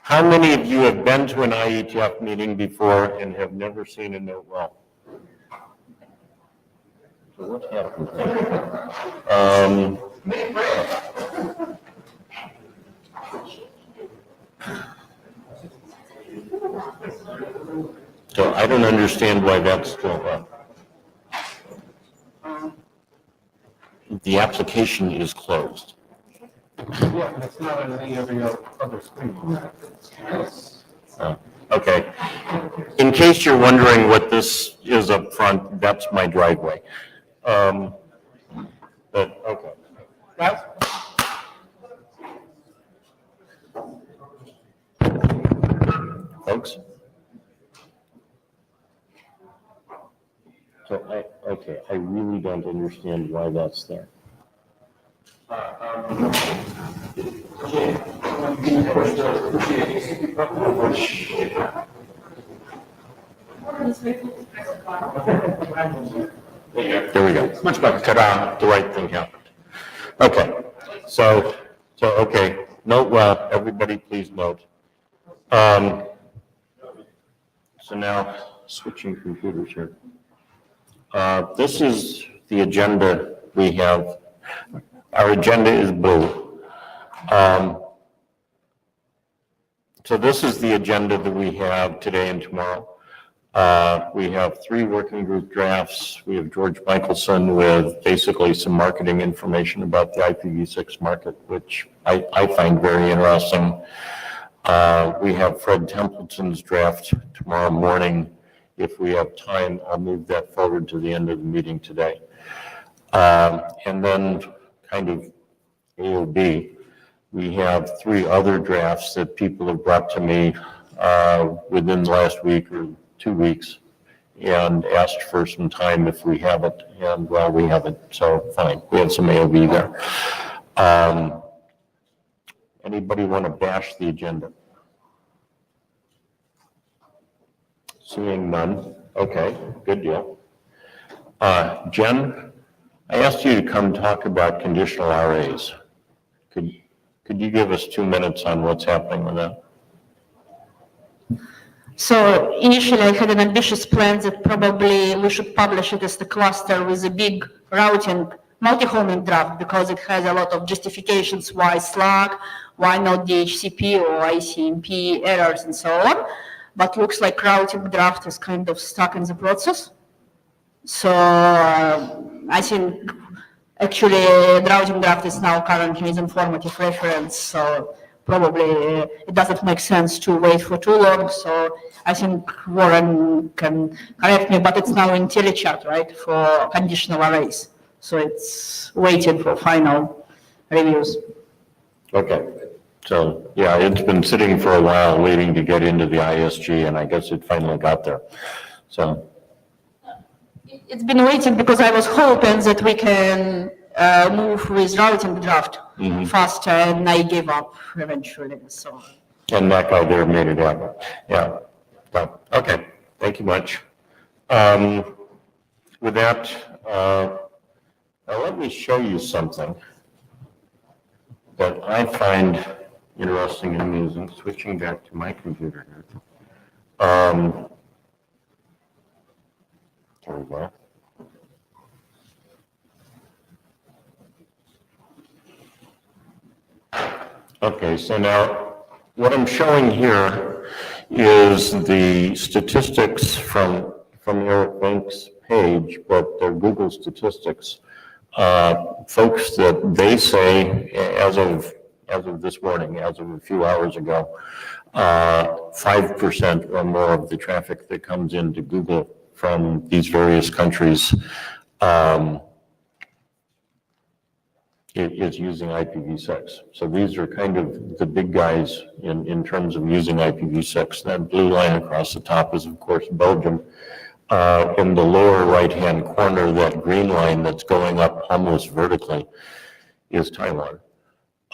How many of you have been to an IETF meeting before and have never seen a note well? So what happened? So I don't understand why that's still up. The application is closed. Yeah, it's not on any of your other screen. Okay. In case you're wondering what this is up front, that's my driveway. But, okay. Guys? Folks? So I really don't understand why that's there. There we go. Much better. Ta-da, the right thing happened. Okay, so okay, note well, everybody please note. So now, switching computers here. This is the agenda we have. Our agenda is blue. So this is the agenda that we have today and tomorrow. We have 3 working group drafts. We have George Michelson with basically some marketing information about the IPv6 market, which I find very interesting. We have Fred Templeton's draft tomorrow morning. If we have time, I'll move that forward to the end of the meeting today. And then kind of AOB, we have 3 other drafts that people have brought to me within the last week or 2 weeks and asked for some time if we have it, and well, we have it, so fine, we have some AOB there. Anybody want to bash the agenda? Seeing none, okay, good deal. Jen, I asked you to come talk about conditional arrays. Could you give us 2 minutes on what's happening with that? So initially I had an ambitious plan that probably we should publish it as the cluster with a big routing multi-homing draft because it has a lot of justifications why slug, why not DHCP or ICMP errors and so on. But looks like routing draft is kind of stuck in the process. So I think actually the routing draft is now currently an informative reference. So probably it doesn't make sense to wait for too long. So I think Warren can correct me, but it's now in IntelliChat, right, for conditional arrays. So it's waiting for final reviews. Okay. So, yeah, it's been sitting for a while waiting to get into the ISG, and I guess it finally got there. So, it's been waiting because I was hoping that we can move with routing draft faster, and I gave up eventually. So. And that guy there made it happen. Yeah. But, okay. Thank you much. With that, now let me show you something that I find interesting and amusing. Switching back to my computer here. There we go. Okay, so now what I'm showing here is the statistics from Eric Banks' page, but they're Google statistics. Folks that they say, as of this morning, as of a few hours ago, 5% or more of the traffic that comes into Google from these various countries is using IPv6. So these are kind of the big guys in terms of using IPv6. That blue line across the top is, of course, Belgium. In the lower right-hand corner, that green line that's going up almost vertically is Taiwan.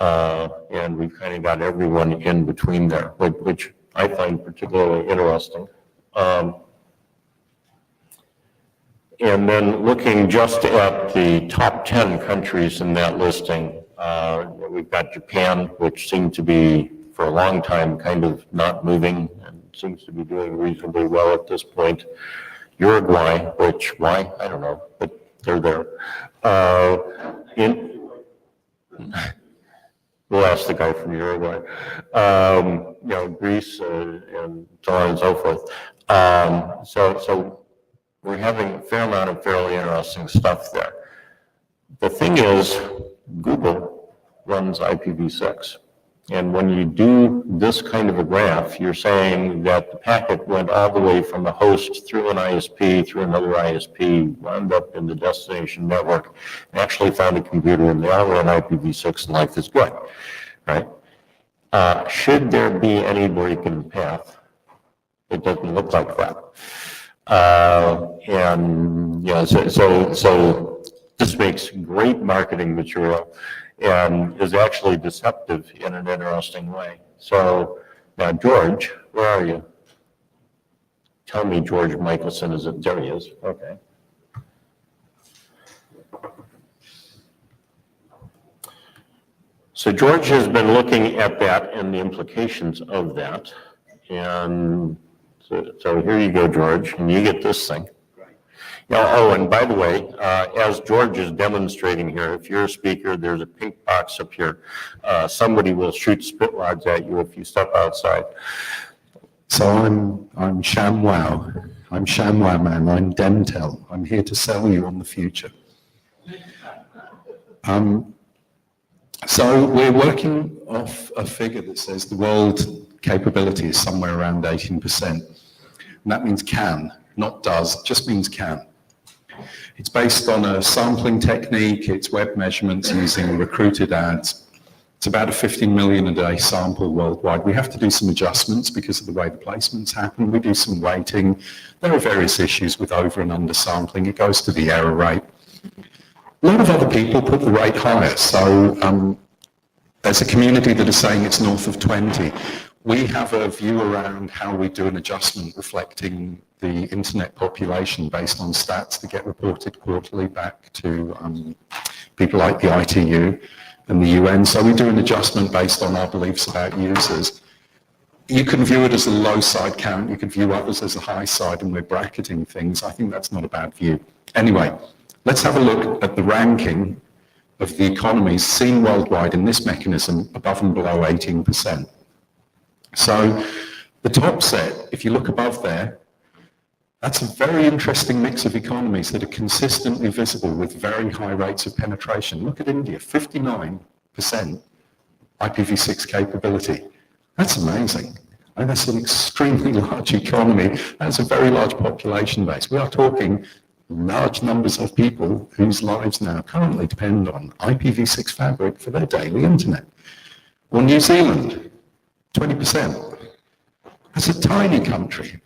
And we've kind of got everyone in between there, which I find particularly interesting. And then looking just at the top 10 countries in that listing, we've got Japan, which seemed to be for a long time kind of not moving and seems to be doing reasonably well at this point. Uruguay, which, why? I don't know, but they're there. We'll ask the guy from Uruguay. Greece and so on and so forth. So we're having a fair amount of fairly interesting stuff there. The thing is, Google runs IPv6. And when you do this kind of a graph, you're saying that the packet went all the way from the host through an ISP, through another ISP, wound up in the destination network, and actually found a computer, and they all run IPv6, and life is good, right? Should there be any break in the path, it doesn't look like that. So this makes great marketing material and is actually deceptive in an interesting way. So now, George, where are you? Tell me George Michelson is it? There he is. Okay. So George has been looking at that and the implications of that. And so here you go, George, and you get this thing. And by the way, as George is demonstrating here, if you're a speaker, there's a pink box up here. Somebody will shoot spit rods at you if you step outside. So I'm ShamWow. I'm ShamWow man. I'm Dentel. I'm here to sell you on the future. So we're working off a figure that says the world capability is somewhere around 18%. And that means can, not does, just means can. It's based on a sampling technique, it's web measurements using recruited ads. It's about a 15 million a day sample worldwide. We have to do some adjustments because of the way the placements happen. We do some weighting. There are various issues with over and under sampling. It goes to the error rate. A lot of other people put the rate higher. So there's a community that is saying it's north of 20. We have a view around how we do an adjustment reflecting the internet population based on stats that get reported quarterly back to people like the ITU and the UN. So we do an adjustment based on our beliefs about users. You can view it as a low side count. You can view others as a high side, and we're bracketing things. I think that's not a bad view. Anyway, let's have a look at the ranking of the economies seen worldwide in this mechanism above and below 18%. So the top set, if you look above there, that's a very interesting mix of economies that are consistently visible with very high rates of penetration. Look at India, 59% IPv6 capability. That's amazing. And that's an extremely large economy. That's a very large population base. We are talking large numbers of people whose lives now currently depend on IPv6 fabric for their daily internet. Or New Zealand, 20%. That's a tiny country.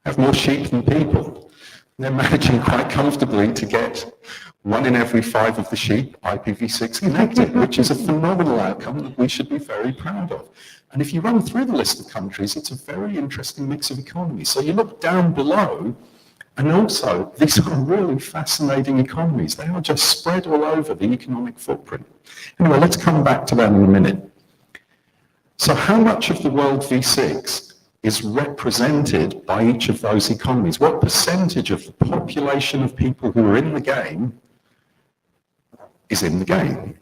Have more sheep than people. They're managing quite comfortably to get 1 in every 5 of the sheep IPv6 connected, which is a phenomenal outcome that we should be very proud of. And if you run through the list of countries, it's a very interesting mix of economies. So you look down below, and also these are really fascinating economies. They are just spread all over the economic footprint. Anyway, let's come back to that in a minute. So how much of the world V6 is represented by each of those economies? What percentage of the population of people who are in the game is in the game?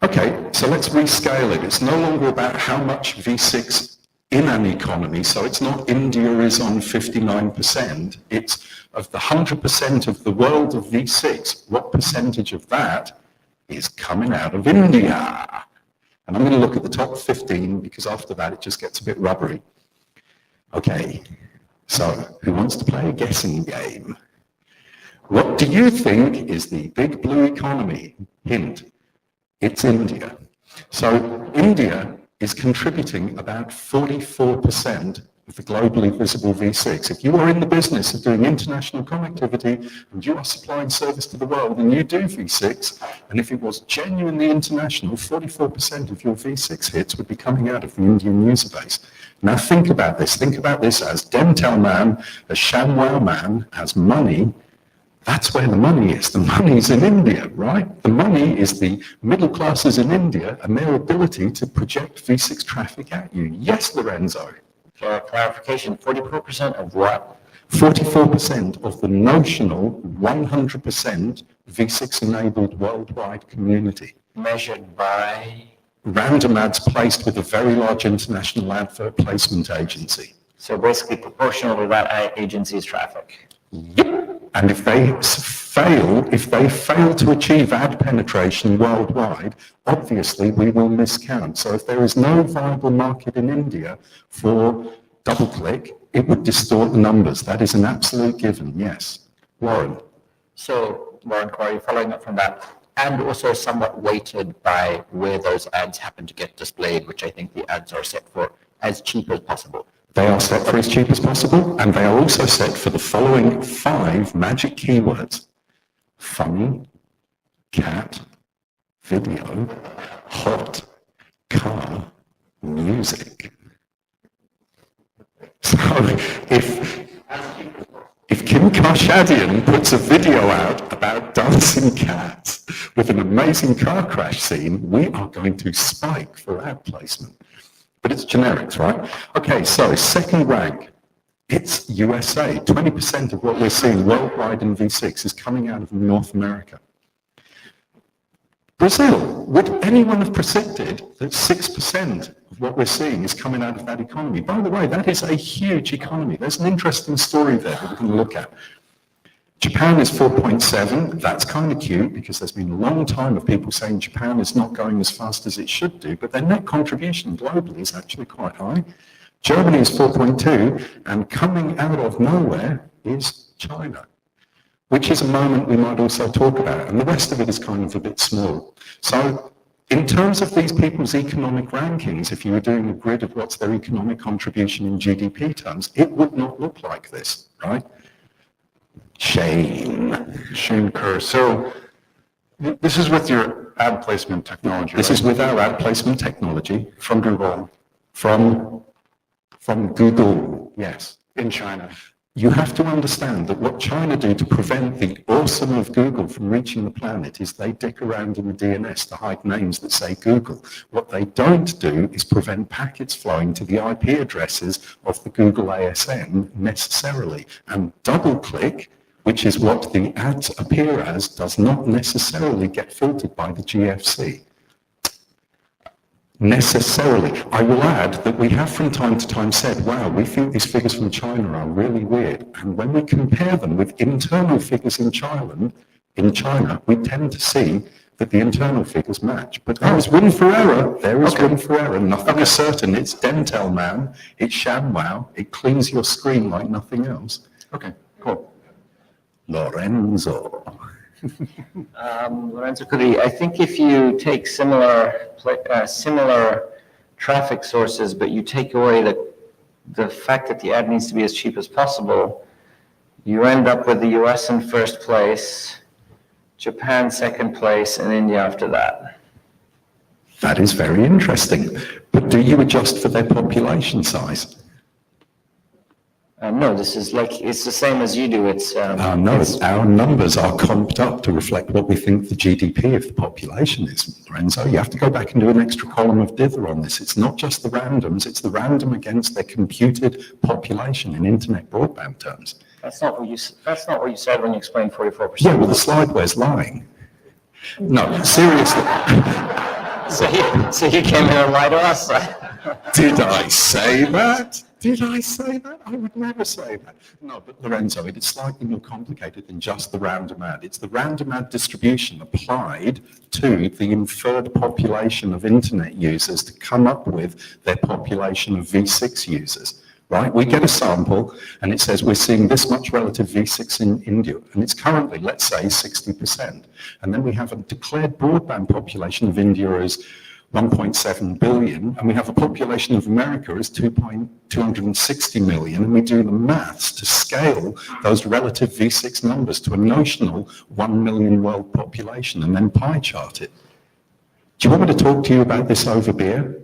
Okay, so let's rescale it. It's no longer about how much V6 in an economy, so it's not India is on 59%, it's of the 100% of the world of V6, what percentage of that is coming out of India? And I'm going to look at the top 15 because after that it just gets a bit rubbery. Okay, so who wants to play a guessing game? What do you think is the big blue economy? Hint, it's India. So India is contributing about 44% of the globally visible V6. If you are in the business of doing international connectivity and you are supplying service to the world and you do V6, and if it was genuinely international, 44% of your V6 hits would be coming out of the Indian user base. Now think about this. Think about this as Dentel man, as ShamWow man, as money, That's where the money is. The money is in India, right? The money is the middle classes in India and their ability to project V6 traffic at you. Yes, Lorenzo. For clarification, 44% of what? 44% of the notional 100% V6-enabled worldwide community. Measured by? Random ads placed with a very large international advert placement agency. So basically proportional to that agency's traffic. Yep. And if they fail to achieve ad penetration worldwide, obviously we will miscount. So if there is no viable market in India for double-click, it would distort the numbers. That is an absolute given, yes. Warren. So, Warren Corey, following up from that, and also somewhat weighted by where those ads happen to get displayed, which I think the ads are set for as cheap as possible. They are set for as cheap as possible, and they are also set for the following 5 magic keywords: funny, cat, video, hot, car, music. So if Kim Kardashian puts a video out about dancing cats with an amazing car crash scene, we are going to spike for ad placement. But it's generics, right? Okay, so second rank, it's USA. 20% of what we're seeing worldwide in V6 is coming out of North America. Brazil, would anyone have predicted that 6% of what we're seeing is coming out of that economy? By the way, that is a huge economy. There's an interesting story there that we can look at. Japan is 4.7. That's kind of cute because there's been a long time of people saying Japan is not going as fast as it should do, but their net contribution globally is actually quite high. Germany is 4.2, and coming out of nowhere is China, which is a moment we might also talk about, and the rest of it is kind of a bit small. So in terms of these people's economic rankings, if you were doing a grid of what's their economic contribution in GDP terms, it would not look like this, right? Shane Kerr. So This is with your ad placement technology, this right? is with our ad placement technology from Google. From Google, yes. In China. You have to understand that what China do to prevent the awesome of Google from reaching the planet is they dick around in the DNS to hide names that say Google. What they don't do is prevent packets flowing to the IP addresses of the Google ASN necessarily. And double-click, which is what the ads appear as, does not necessarily get filtered by the GFC. Necessarily. I will add that we have from time to time said, wow, we think these figures from China are really weird. And when we compare them with internal figures in China, we tend to see that the internal figures match. But there is room for error. There is room for error. Nothing is certain. It's Dentel, man. It's ShamWow. It cleans your screen like nothing else. Okay, cool. Lorenzo. Lorenzo Cudi, I think if you take similar traffic sources, but you take away the fact that the ad needs to be as cheap as possible, you end up with the US in first place, Japan second place, and India after that. That is very interesting. But do you adjust for their population size? No, this is like, it's the same as you do. It's Our numbers are comped up to reflect what we think the GDP of the population is, Lorenzo. You have to go back and do an extra column of dither on this. It's not just the randoms, it's the random against their computed population in internet broadband terms. That's not what you said when you explained 44%. Yeah, well, the slideway's lying. No, seriously. So you came here and lied to us. Did I say that? Did I say that? I would never say that. No, but Lorenzo, it is slightly more complicated than just the random ad. It's the random ad distribution applied to the inferred population of internet users to come up with their population of V6 users. Right? We get a sample and it says we're seeing this much relative V6 in India, and it's currently, let's say, 60%. And then we have a declared broadband population of India as 1.7 billion, and we have a population of America as 260 million, and we do the maths to scale those relative V6 numbers to a notional 1 million world population and then pie chart it. Do you want me to talk to you about this over beer?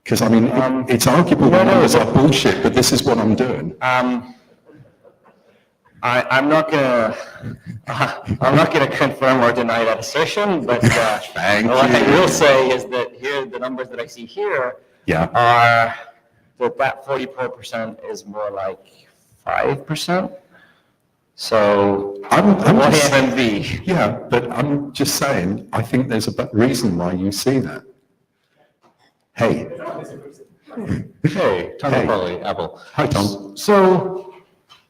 Because, I mean, it's arguable the numbers are bullshit, but this is what I'm doing. I'm not gonna confirm or deny that assertion, but what I will say is that here, the numbers that I see here Yeah. are that 44% is more like 5%. So I'm what just- FMV? Yeah, but I'm just saying, I think there's a reason why you see that. Hey. Hey, Tom Hey. Farley, Apple. Hi, Tom. So,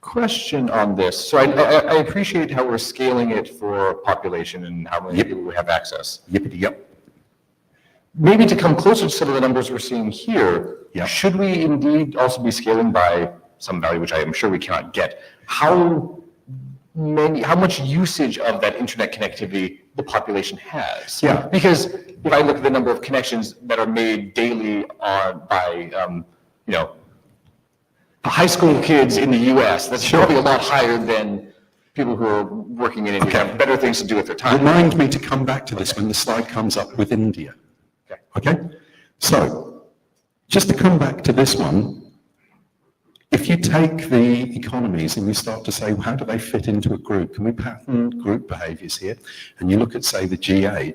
question on this. So I appreciate how we're scaling it for population and how many people we have access. Yippity-yep. Maybe to come closer to some of the numbers we're seeing here, Yeah. should we indeed also be scaling by some value, which I am sure we cannot get? How much usage of that internet connectivity the population has? Yeah. Because if I look at the number of connections that are made daily by high school kids in the U.S., that's probably a lot higher than people who are working in India, have better things to do with their time. Remind me to come back to this when the slide comes up with India. Okay? So, just to come back to this one, if you take the economies and you start to say, well, how do they fit into a group? Can we pattern group behaviors here? And you look at, say, the G8,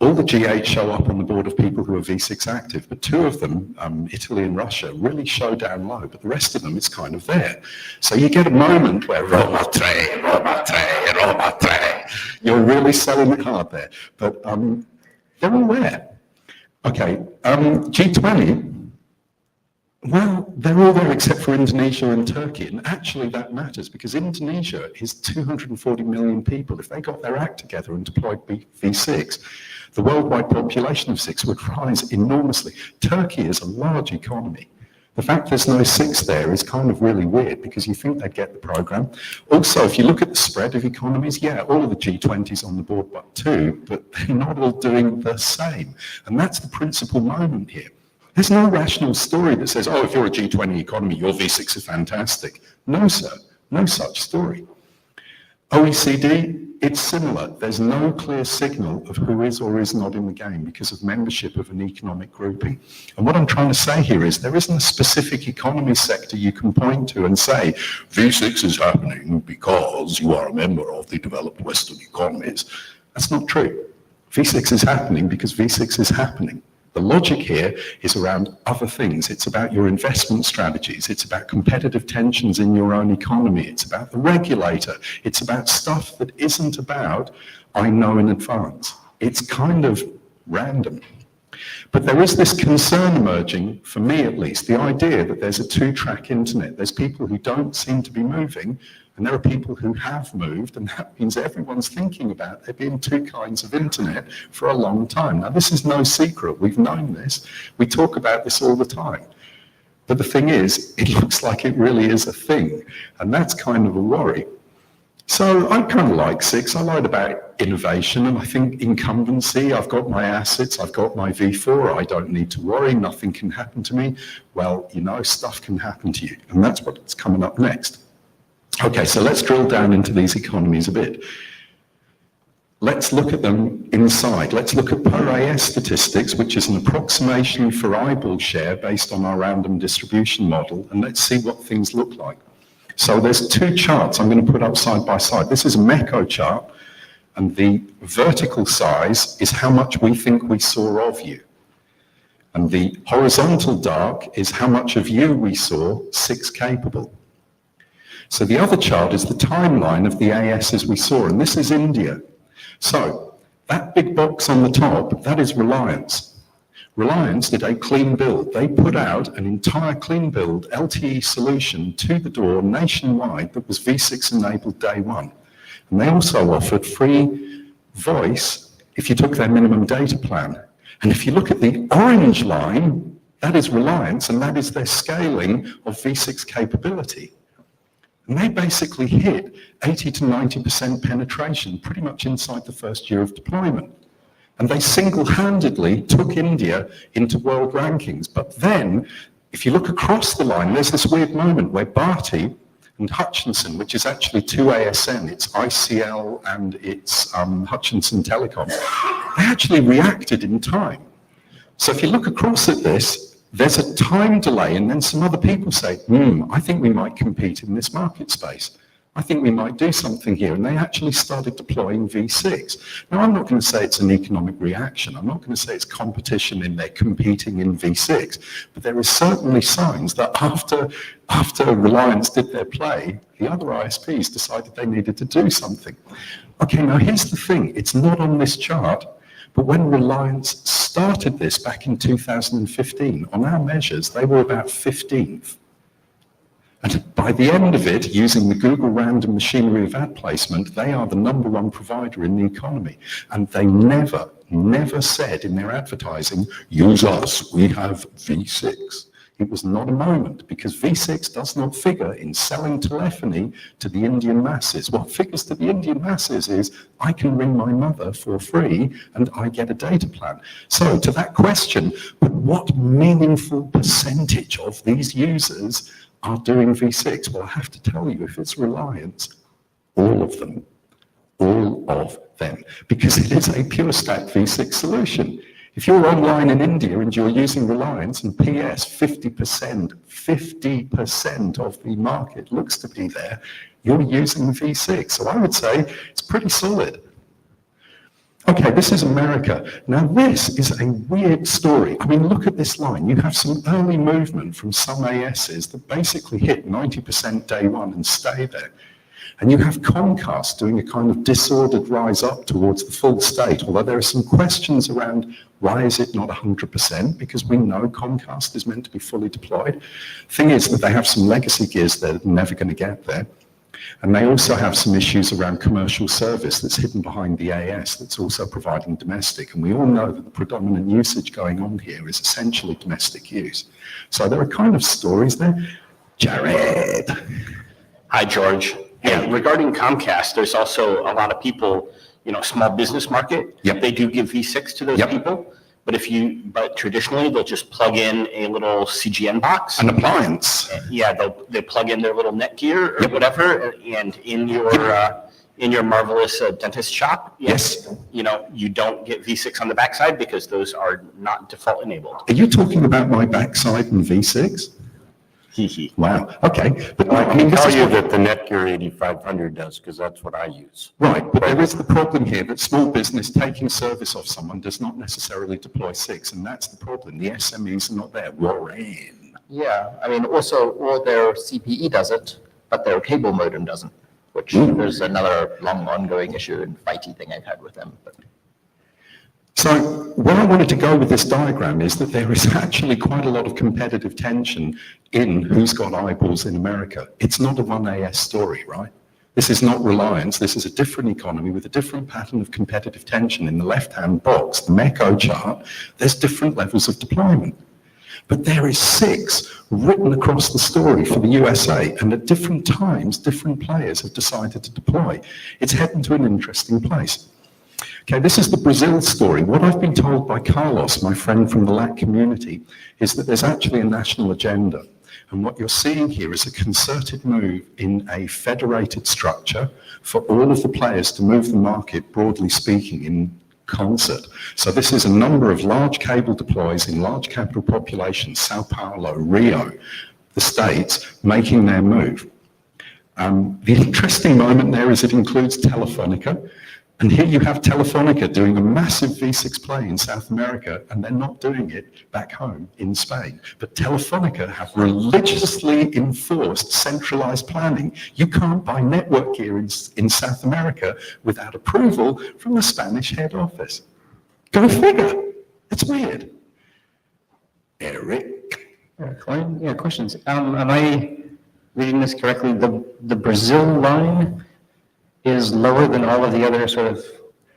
all the G8 show up on the board of people who are V6 active, but two of them, Italy and Russia, really show down low, but the rest of them is kind of there. So you get a moment where Roma 3, you're really selling the card there. But they're all there. Okay, G20, well, they're all there except for Indonesia and Turkey, and actually that matters because Indonesia is 240 million people. If they got their act together and deployed V6, the worldwide population of 6 would rise enormously. Turkey is a large economy. The fact there's no 6 there is kind of really weird because you think they'd get the program. Also, if you look at the spread of economies, yeah, all of the G20s on the board but 2, but they're not all doing the same. And that's the principal moment here. There's no rational story that says, oh, if you're a G20 economy, your V6 is fantastic. No, sir, no such story. OECD, it's similar. There's no clear signal of who is or is not in the game because of membership of an economic grouping. And what I'm trying to say here is there isn't a specific economy sector you can point to and say, V6 is happening because you are a member of the developed Western economies. That's not true. V6 is happening because V6 is happening. The logic here is around other things. It's about your investment strategies. It's about competitive tensions in your own economy. It's about the regulator. It's about stuff that isn't about, I know in advance. It's kind of random. But there is this concern emerging, for me at least, the idea that there's a 2-track internet. There's people who don't seem to be moving, and there are people who have moved, and that means everyone's thinking about there being 2 kinds of internet for a long time. Now, this is no secret. We've known this. We talk about this all the time. But the thing is, it looks like it really is a thing, and that's kind of a worry. So I kind of like 6. I like about innovation, and I think incumbency. I've got my assets. I've got my V4. I don't need to worry. Nothing can happen to me. Well, you know, stuff can happen to you, and that's what's coming up next. Okay, so let's drill down into these economies a bit. Let's look at them inside. Let's look at per AS statistics, which is an approximation for eyeball share based on our random distribution model, and let's see what things look like. So there's 2 charts I'm going to put up side by side. This is a MECO chart, and the vertical size is how much we think we saw of you. And the horizontal dark is how much of you we saw 6 capable. So the other chart is the timeline of the ASs we saw, and this is India. So that big box on the top, that is Reliance. Reliance did a clean build. They put out an entire clean build LTE solution to the door nationwide that was V6 enabled day one. And they also offered free voice if you took their minimum data plan. And if you look at the orange line, that is Reliance, and that is their scaling of V6 capability. And they basically hit 80 to 90% penetration pretty much inside the first year of deployment. And they single-handedly took India into world rankings. But then, if you look across the line, there's this weird moment where Bharti and Hutchinson, which is actually 2 ASN, it's ICL and it's Hutchinson Telecom, they actually reacted in time. So if you look across at this, there's a time delay, and then some other people say, I think we might compete in this market space. I think we might do something here. And they actually started deploying V6. Now, I'm not going to say it's an economic reaction. I'm not going to say it's competition in there competing in V6. But there is certainly signs that after Reliance did their play, the other ISPs decided they needed to do something. Okay, now here's the thing. It's not on this chart. But when Reliance started this back in 2015, on our measures, they were about 15th. And by the end of it, using the Google random machinery of ad placement, they are the number one provider in the economy. And they never said in their advertising, use us, we have V6. It was not a moment, because V6 does not figure in selling telephony to the Indian masses. What figures to the Indian masses is, I can ring my mother for free and I get a data plan. So to that question, but what meaningful percentage of these users are doing V6? Well, I have to tell you, if it's Reliance, all of them, because it is a pure stack V6 solution. If you're online in India and you're using Reliance, and PS, 50% of the market looks to be there, you're using V6. So I would say it's pretty solid. Okay, this is America. Now this is a weird story. I mean, look at this line. You have some early movement from some ASs that basically hit 90% day one and stay there. And you have Comcast doing a kind of disordered rise up towards the full state, although there are some questions around why is it not 100%, because we know Comcast is meant to be fully deployed. Thing is that they have some legacy gears that are never going to get there. And they also have some issues around commercial service that's hidden behind the AS that's also providing domestic. And we all know that the predominant usage going on here is essentially domestic use. So there are kind of stories there. Jared. Hi, George. Yeah, regarding Comcast, there's also a lot of people, small business market. Yep. They do give V6 to those people. But traditionally, they'll just plug in a little CGN box. An appliance. Yeah, they plug in their little Netgear or whatever, and in your marvelous dentist shop, Yes. you don't get V6 on the backside because those are not default enabled. Are you talking about my backside and V6? Wow, okay. But I I mean, can this tell is you what, that the Netgear 8500 does, because that's what I use. right, but there is the problem here that small business taking service off someone does not necessarily deploy 6, and that's the problem. The SMEs are not there. We're in. Yeah, I mean, also, or their CPE does it, but their cable modem doesn't, which there's another long ongoing issue and fighty thing I've had with them. But. So where I wanted to go with this diagram is that there is actually quite a lot of competitive tension in who's got eyeballs in America. It's not a one AS story, right? This is not Reliance. This is a different economy with a different pattern of competitive tension. In the left-hand box, the MECO chart, there's different levels of deployment. But there is 6 written across the story for the USA, and at different times, different players have decided to deploy. It's heading to an interesting place. Okay, this is the Brazil story. What I've been told by Carlos, my friend from the LAC community, is that there's actually a national agenda. And what you're seeing here is a concerted move in a federated structure for all of the players to move the market, broadly speaking, in concert. So this is a number of large cable deploys in large capital populations, Sao Paulo, Rio, the States, making their move. The interesting moment there is it includes Telefonica. And here you have Telefonica doing a massive V6 play in South America, and they're not doing it back home in Spain. But Telefonica have religiously enforced centralized planning. You can't buy network gear in South America without approval from the Spanish head office. Go figure. It's weird. Eric? Yeah, questions. Am I reading this correctly? The Brazil line is lower than all of the other sort of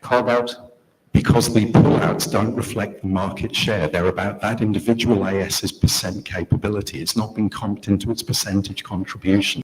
called out? Because the pullouts don't reflect the market share. They're about that individual AS's percent capability. It's not been comped into its percentage contribution.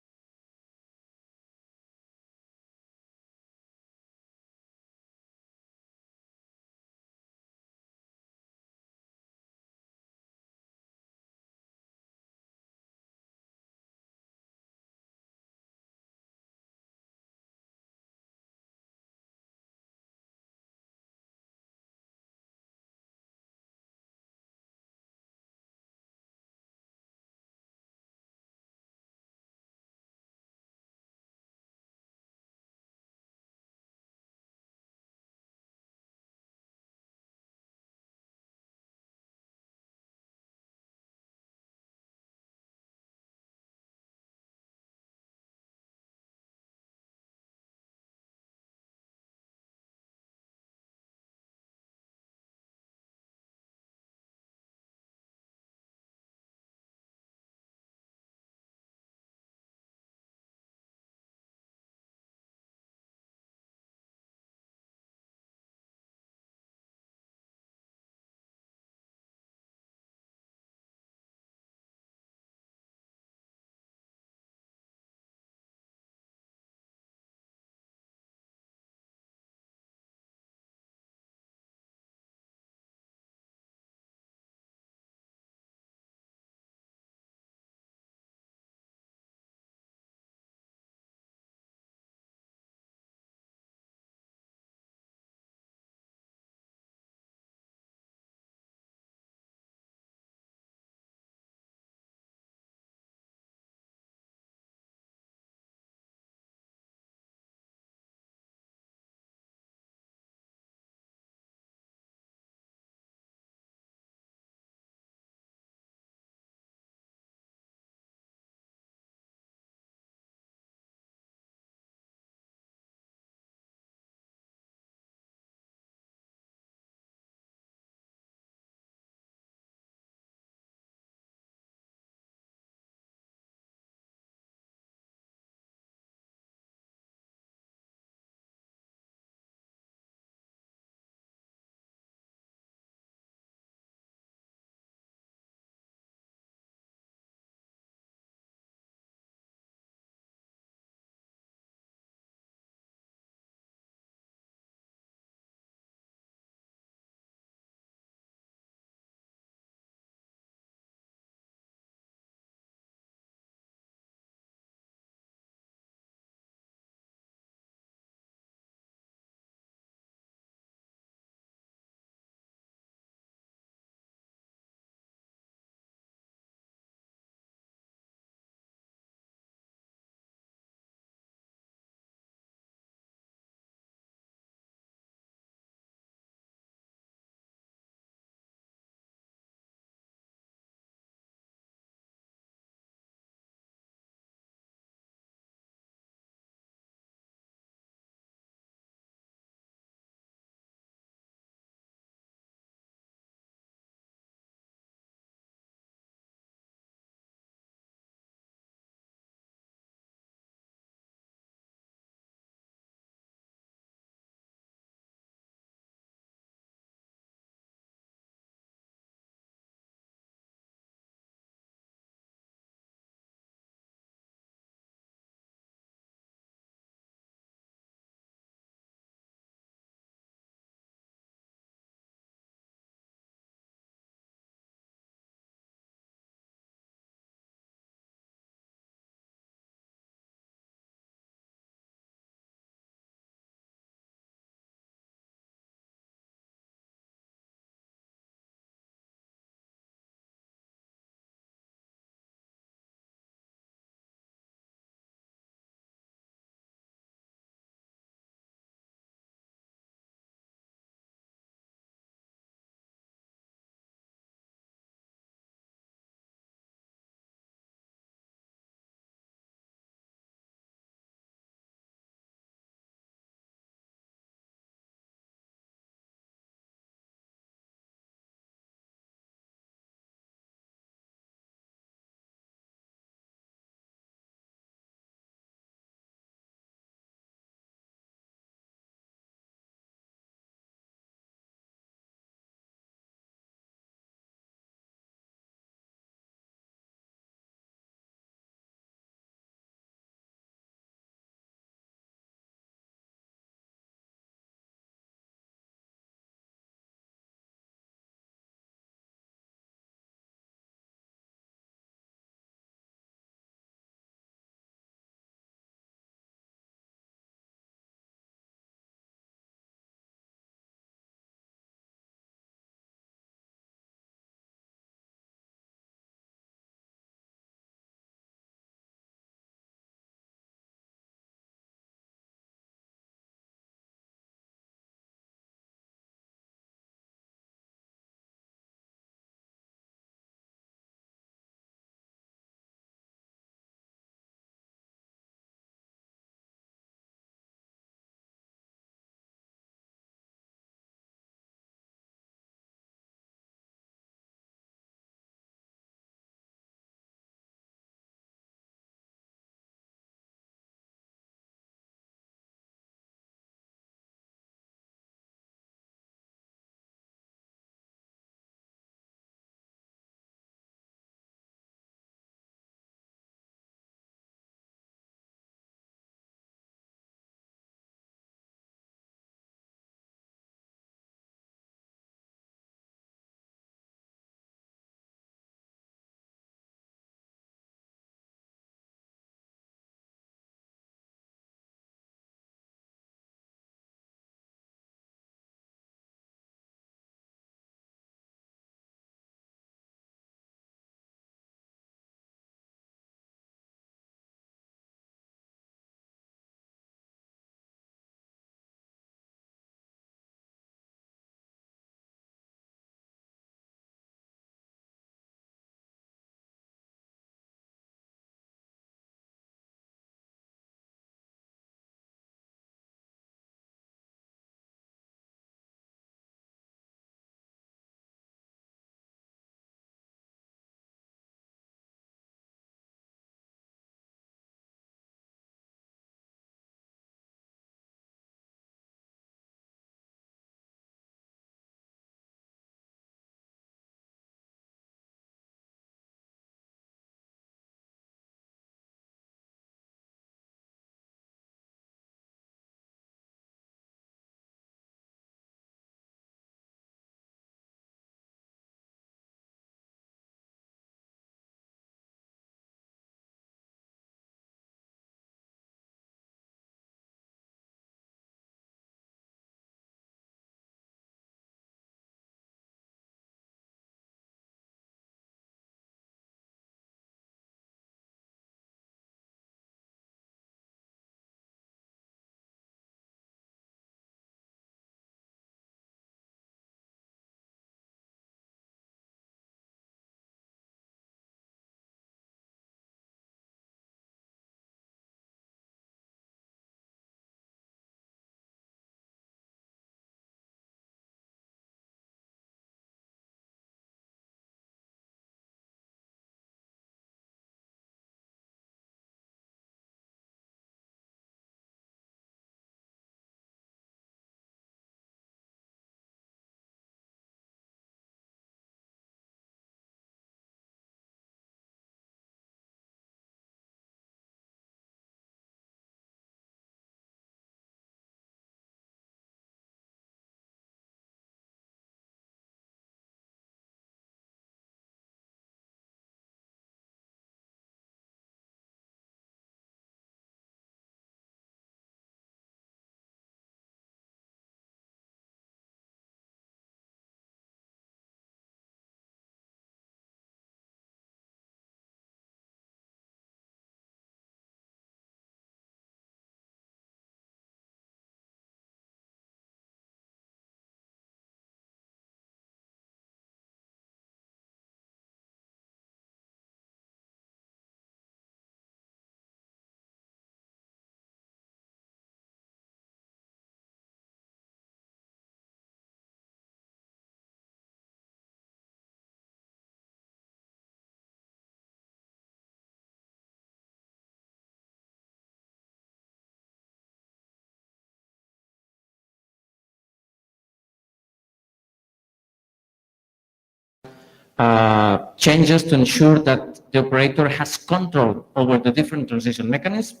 changes to ensure that the operator has control over the different transition mechanisms.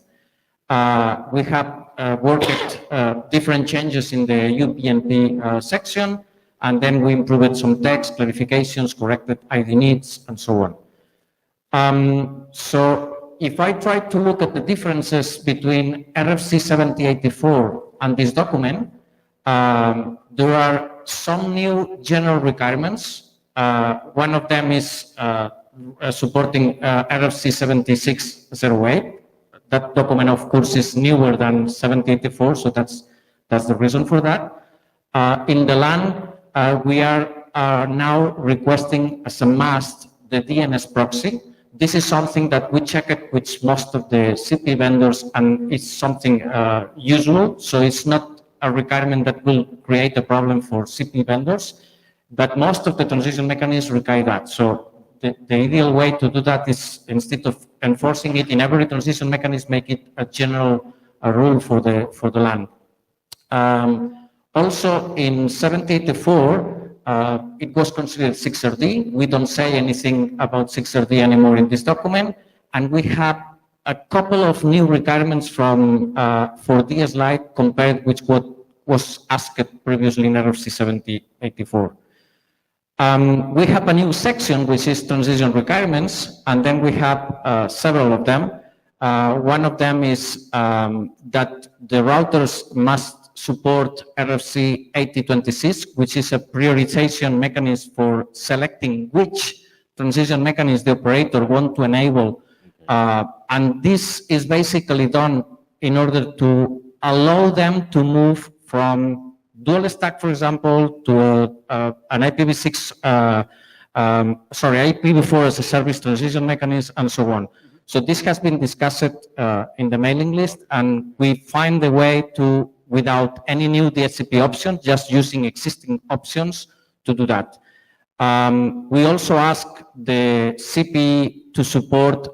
We have worked different changes in the UPnP section, and then we improved some text, clarifications, corrected ID needs, and so on. So if I try to look at the differences between RFC 7084 and this document, there are some new general requirements. One of them is supporting RFC 7608. That document, of course, is newer than 7084, so that's the reason for that. In the LAN, we are now requesting as a must the DNS proxy. This is something that we checked with most of the CP vendors, and it's something usual, so it's not a requirement that will create a problem for CP vendors, but most of the transition mechanisms require that. So the ideal way to do that is, instead of enforcing it in every transition mechanism, make it a general rule for the LAN. Also, in 7084, it was considered 6RD. We don't say anything about 6RD anymore in this document, and we have a couple of new requirements from for DS Lite compared with what was asked previously in RFC 7084. We have a new section which is transition requirements, and then we have several of them. One of them is that the routers must support RFC 8026, which is a prioritization mechanism for selecting which transition mechanism the operator want to enable. And this is basically done in order to allow them to move from dual stack, for example, to an IPv6, IPv4 as a service transition mechanism, and so on. So this has been discussed in the mailing list, and we find a way to, without any new DHCP option, just using existing options to do that. We also ask the CPE to support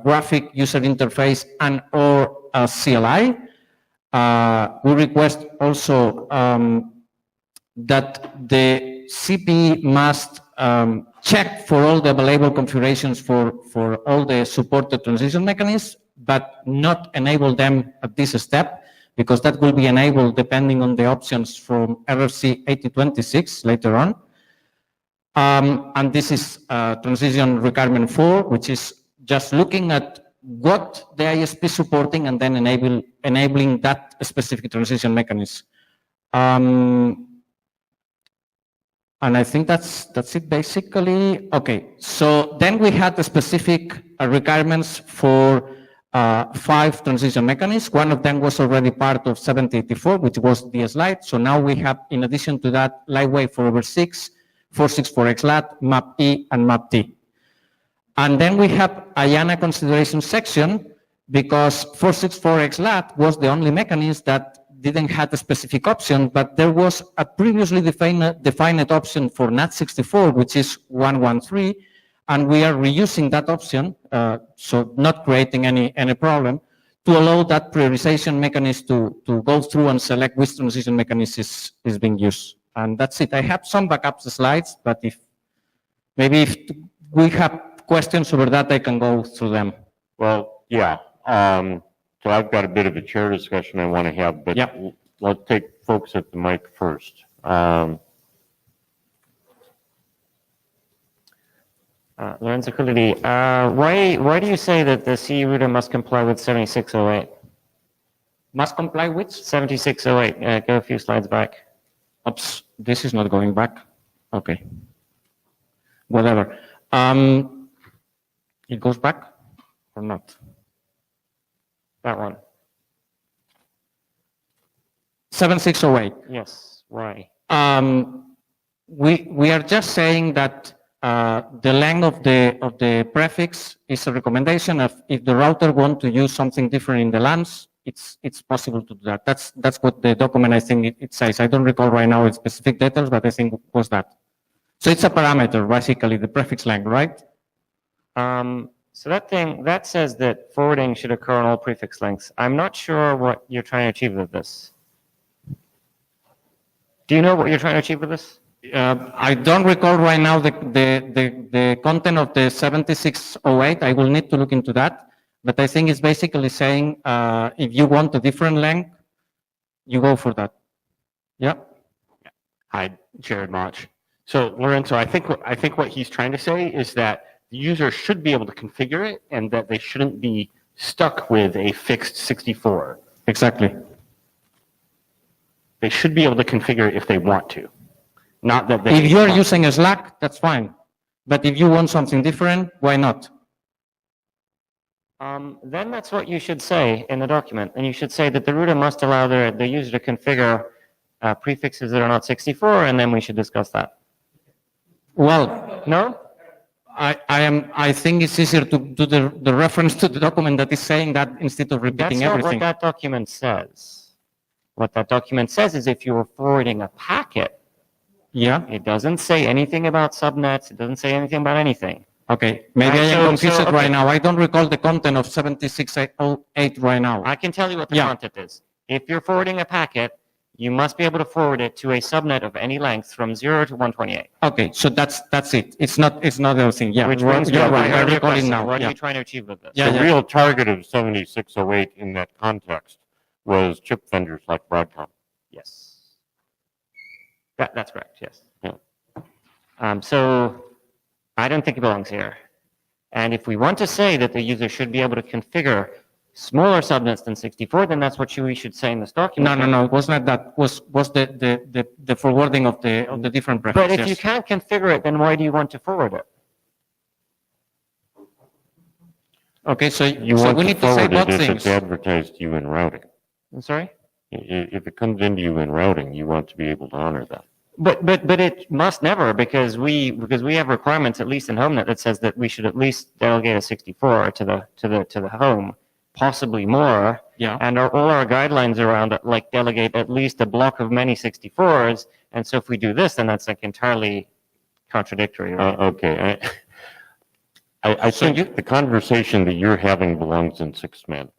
graphic user interface and or CLI. We request also that the CPE must check for all the available configurations for all the supported transition mechanisms, but not enable them at this step, because that will be enabled depending on the options from RFC 8026 later on. And this is transition requirement 4, which is just looking at what the ISP is supporting and then enabling that specific transition mechanism. And I think that's it basically. Okay, so then we had the specific requirements for 5 transition mechanisms. One of them was already part of 7084, which was DS Lite. So now we have, in addition to that, Lightwave for over 6, 464XLAT, MAP-E, and MAP-T. And then we have IANA consideration section, because 464XLAT was the only mechanism that didn't have a specific option, but there was a previously defined option for NAT64, which is 113, and we are reusing that option, so not creating any problem, to allow that prioritization mechanism to go through and select which transition mechanism is being used. And that's it. I have some backup slides, but if we have questions over that, I can go through them. Well, yeah. So I've got a bit of a chair discussion I want to have, but let's take folks at the mic first. Lorenzo Culidi, why do you say that the CE router must comply with 7608? Must comply with? 7608. Go a few slides back. Oops, this is not going back. Okay. Whatever. It goes back or not? That one. 7608. Yes. Why? We are just saying that the length of the prefix is a recommendation of, if the router want to use something different in the LANs, it's possible to do that. That's what the document, I think it says. I don't recall right now its specific details, but I think it was that. So it's a parameter, basically, the prefix length, right? So that says that forwarding should occur on all prefix lengths. I'm not sure what you're trying to achieve with this. Do you know what you're trying to achieve with this? I don't recall right now the content of the 7608. I will need to look into that. But I think it's basically saying if you want a different length, you go for that. Yeah. Hi, Jared Mach. So Lorenzo, I think what he's trying to say is that the user should be able to configure it and that they shouldn't be stuck with a fixed 64. Exactly. They should be able to configure it if they want to. Not that they. If you're using a Slack, that's fine. But if you want something different, why not? Then that's what you should say in the document. And you should say that the router must allow the user to configure prefixes that are not 64, and then we should discuss that. Well, No? I think it's easier to do the reference to the document that is saying that instead of That's repeating not everything. what that document says. What that document says is if you were forwarding a packet, Yeah. it doesn't say anything about subnets, it doesn't say anything about anything. Okay. Maybe Right, I am so- confused so, okay. right now. I don't recall the content of 7608 right now. I can tell you what the Yeah. content is. If you're forwarding a packet, you must be able to forward it to a subnet of any length from 0 to 128. Okay, so that's it. It's not the other thing. Yeah, Which brings me you're to right. I another recall it question. now. What are Yeah. you trying to achieve with this? Yeah, The yeah. real target of 7608 in that context was chip vendors like Broadcom. Yes. That's correct, yes. Yeah. So I don't think it belongs here. And if we want to say that the user should be able to configure smaller subnets than 64, then that's what we should say in this document. No, it was not that. Was the forwarding of the different But prefixes. if you can't configure it, then why do you want to forward it? Okay, so You so want we to need to say forward both it if things. it's advertised to you in routing. I'm sorry? If it comes into you in routing, you want to be able to honor that. But it must never because we have requirements at least in HomeNet that says that we should at least delegate a 64 to the home, possibly more. Yeah. And all our guidelines around it like delegate at least a block of many 64s. And so if we do this, then that's like entirely contradictory. Right? Okay. I So think the conversation that you're having belongs in sixth man.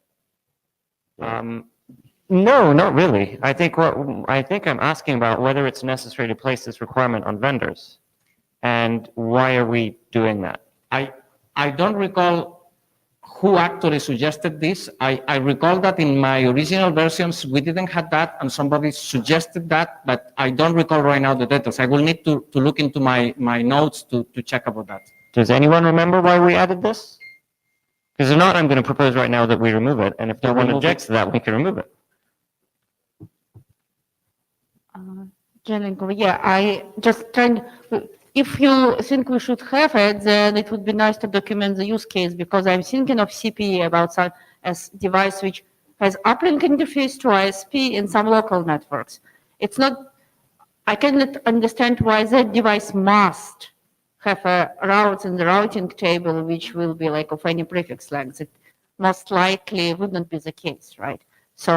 No, not really. I think I'm asking about whether it's necessary to place this requirement on vendors, and why are we doing that? I don't recall who actually suggested this. I recall that in my original versions we didn't have that, and somebody suggested that, but I don't recall right now the details. I will need to look into my notes to check about that. Does anyone remember why we added this? Because if not, I'm going to propose right now that we remove it, and if no one objects to that, we can remove it. Yeah, I just trying, if you think we should have it, then it would be nice to document the use case, because I'm thinking of CPE about some as device which has uplink interface to ISP in some local networks. It's not, I cannot understand why that device must have a route in the routing table which will be like of any prefix length. It most likely would not be the case, right? So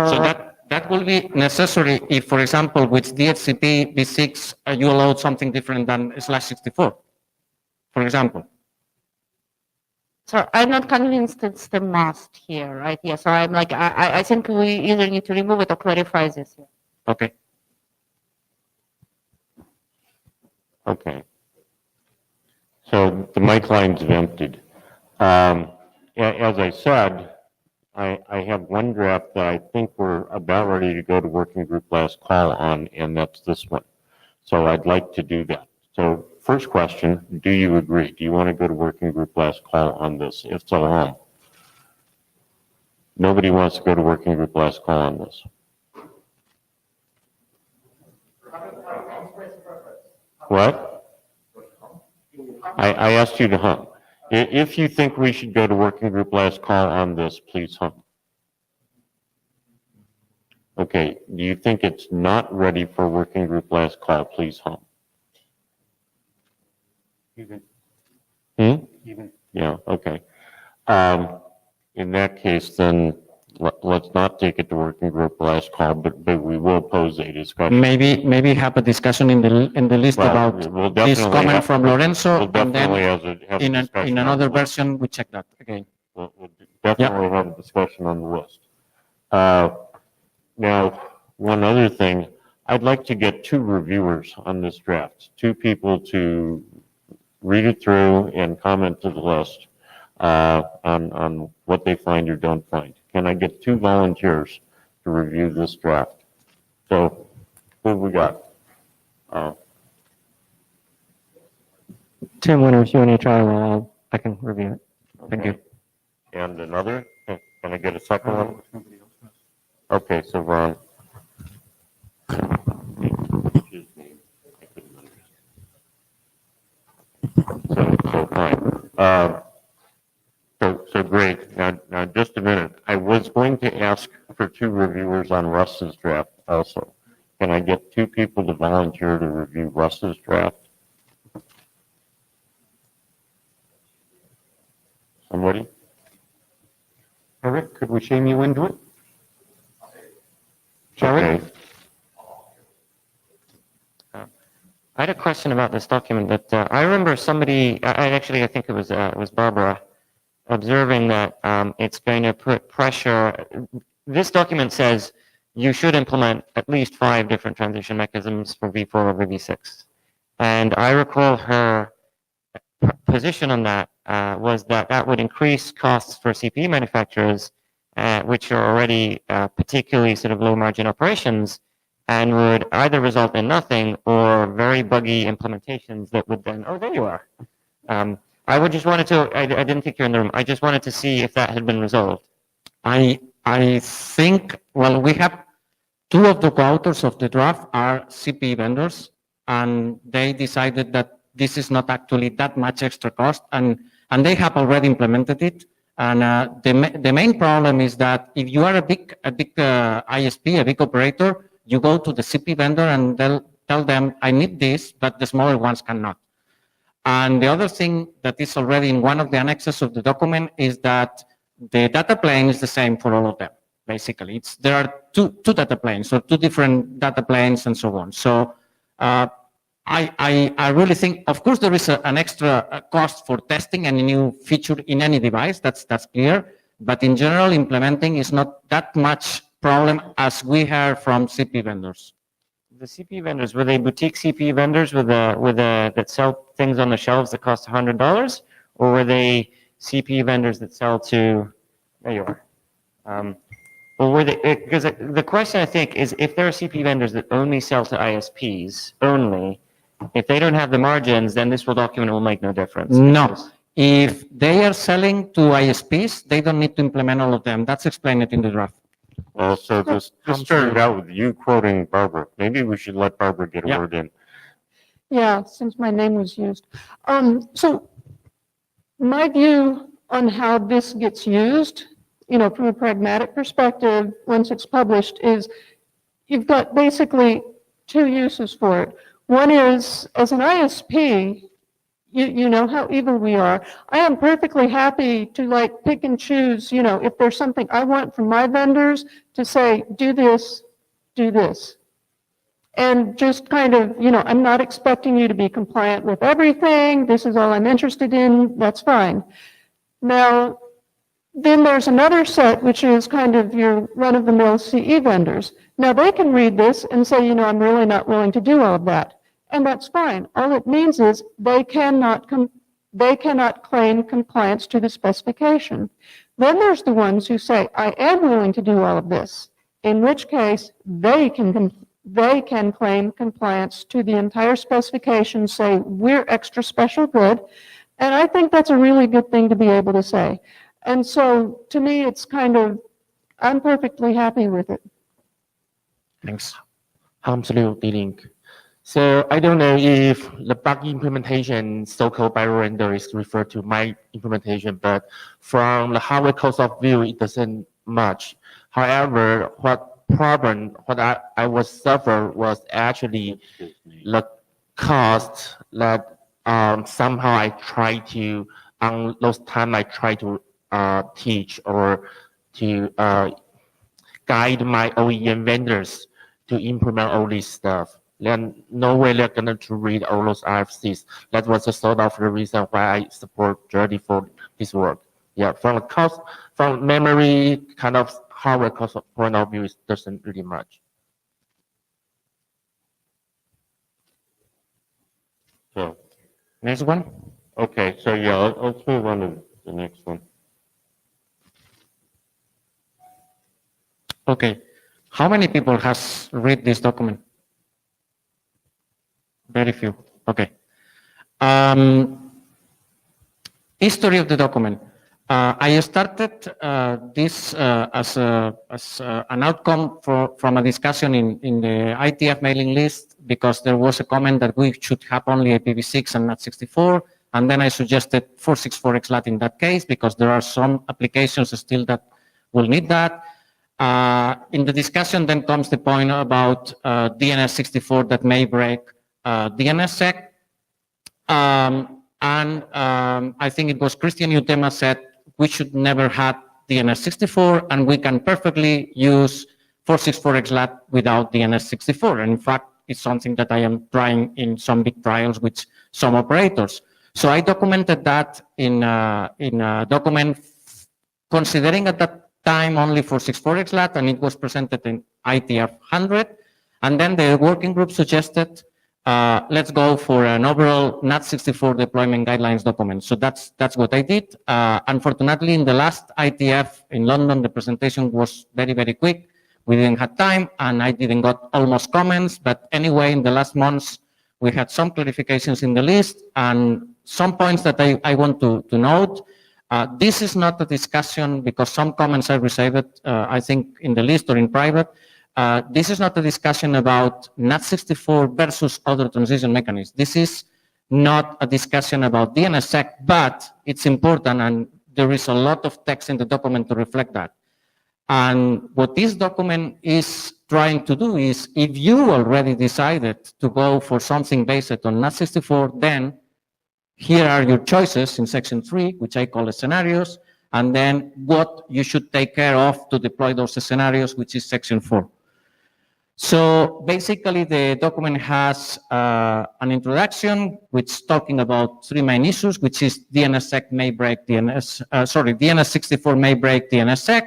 that will be necessary if, for example, with DHCP v6, you allow something different than /64, for example. So I'm not convinced it's the must here, right? Yeah, so I'm like, I think we either need to remove it or clarify this. Okay. Okay. So the mic lines have emptied. As I said, I have one draft that I think we're about ready to go to working group last call on, and that's this one. So I'd like to do that. So first question, do you agree? Do you want to go to working group last call on this? If so, nobody wants to go to working group last call on this. What? I asked you to hum. If you think we should go to working group last call on this, please hum. Okay, do you think it's not ready for working group last call? Please hum. Yeah, okay. In that case, then let's not take it to working group last call, but we will pose a discussion. Maybe have a discussion in the list Well, about we'll this definitely comment have- from Lorenzo, We'll and definitely then have a discussion in on another the list. version, we check that again. We'll definitely have a discussion on the list. Now, one other thing, I'd like to get 2 reviewers on this draft, 2 people to read it through and comment to the list on what they find or don't find. Can I get 2 volunteers to review this draft? So, who have we got? Tim, whenever you want to try, I can review it. Thank you. And another? Can I get a second one? Okay, so Ron. Excuse me. I couldn't understand. So fine. So great. Now just a minute. I was going to ask for 2 reviewers on Russ's draft also. Can I get 2 people to volunteer to review Russ's draft? Somebody? Eric, could we shame you into it? Shall we? I had a question about this document that I remember somebody, I think it was Barbara, observing that it's going to put pressure. This document says you should implement at least 5 different transition mechanisms for V4 over V6. And I recall her position on that was that would increase costs for CPE manufacturers, which are already particularly sort of low margin operations, and would either result in nothing or very buggy implementations that would then, oh, there you are. I would just wanted to, I didn't think you're in the room, I just wanted to see if that had been resolved. I think, well, we have 2 of the co-authors of the draft are CPE vendors, and they decided that this is not actually that much extra cost, and they have already implemented it. And the main problem is that if you are a big ISP, a big operator, you go to the CPE vendor and they'll tell them, I need this, but the smaller ones cannot. And the other thing that is already in one of the annexes of the document is that the data plane is the same for all of them, basically. There are two data planes, so 2 different data planes and so on. So I really think, of course, there is an extra cost for testing any new feature in any device, that's clear. But in general, implementing is not that much problem as we heard from CPE vendors. The CPE vendors, were they boutique CPE vendors that sell things on the shelves that cost $100, or were they CPE vendors that sell to? There you are. Well, were they? Because the question I think is, if there are CPE vendors that only sell to ISPs only, if they don't have the margins, then this document will make no difference. No. If they are selling to ISPs, they don't need to implement all of them. That's explained in the draft. Well, so this started out with you quoting Barbara. Maybe we should let Barbara get a word in. Yeah, since my name was used. So my view on how this gets used, from a pragmatic perspective, once it's published, is you've got basically 2 uses for it. One is, as an ISP, you know how evil we are. I am perfectly happy to pick and choose, if there's something I want from my vendors to say, do this, and just kind of, I'm not expecting you to be compliant with everything. This is all I'm interested in. That's fine. Now, then there's another set, which is kind of your run-of-the-mill CE vendors. Now, they can read this and say, I'm really not willing to do all of that. And that's fine. All it means is they cannot claim compliance to the specification. Then there's the ones who say, I am willing to do all of this, in which case they can claim compliance to the entire specification, say, we're extra special good. And I think that's a really good thing to be able to say. And so, to me, it's kind of, I'm perfectly happy with it. Thanks. Absolutely link. So I don't know if the bug implementation so-called by render is referred to my implementation, but from the hardware cost of view, it doesn't much. However, what I was suffer was actually the cost that somehow I try to, on those time I try to teach or to guide my OEM vendors to implement all this stuff. Then no way they're going to read all those RFCs. That was a sort of the reason why I support Jody for this work. Yeah, from a cost, from memory kind of hardware cost point of view, it doesn't really much. So, Next one. okay, so yeah, let's move on to the next one. Okay. How many people has read this document? Very few. Okay. History of the document. I started this as an outcome from a discussion in the IETF mailing list because there was a comment that we should have only IPv6 and not 64. And then I suggested 464XLAT in that case because there are some applications still that will need that. In the discussion then comes the point about DNS64 that may break DNSSEC. I think it was Christian Utema said we should never have DNS64 and we can perfectly use 464XLAT without DNS64. And in fact, it's something that I am trying in some big trials with some operators. So I documented that in a document considering at that time only 464XLAT, and it was presented in IETF100. And then the working group suggested let's go for an overall NAT64 deployment guidelines document. So that's what I did. Unfortunately, in the last IETF in London, the presentation was very, very quick. We didn't have time, and I didn't got almost comments. But anyway, in the last months, we had some clarifications in the list and some points that I want to note. This is not a discussion because some comments I received, I think, in the list or in private. This is not a discussion about NAT64 versus other transition mechanisms. This is not a discussion about DNSSEC, but it's important, and there is a lot of text in the document to reflect that. And what this document is trying to do is, if you already decided to go for something based on NAT64, then here are your choices in section 3, which I call scenarios, and then what you should take care of to deploy those scenarios, which is section 4. So basically, the document has an introduction, which is talking about 3 main issues, which is DNSSEC may break DNS64 may break DNSSEC,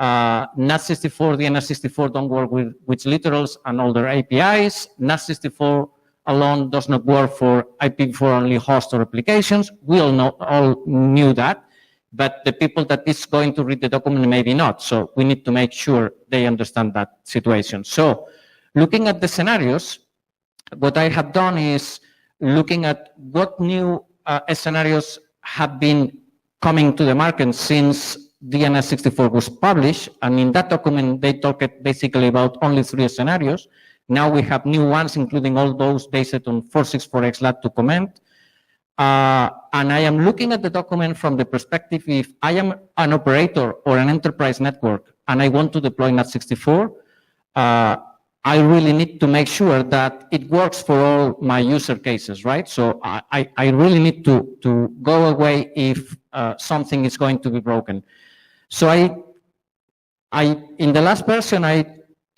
NAT64, DNS64 don't work with literals and older APIs, NAT64 alone does not work for IPv4 only host or applications. We all knew that. But the people that is going to read the document maybe not. So we need to make sure they understand that situation. So looking at the scenarios, what I have done is looking at what new scenarios have been coming to the market since DNS64 was published. And in that document, they talked basically about only 3 scenarios. Now we have new ones, including all those based on 464XLAT to comment. And I am looking at the document from the perspective if I am an operator or an enterprise network and I want to deploy NAT64, I really need to make sure that it works for all my user cases, right? So I really need to go away if something is going to be broken. So in the last version, I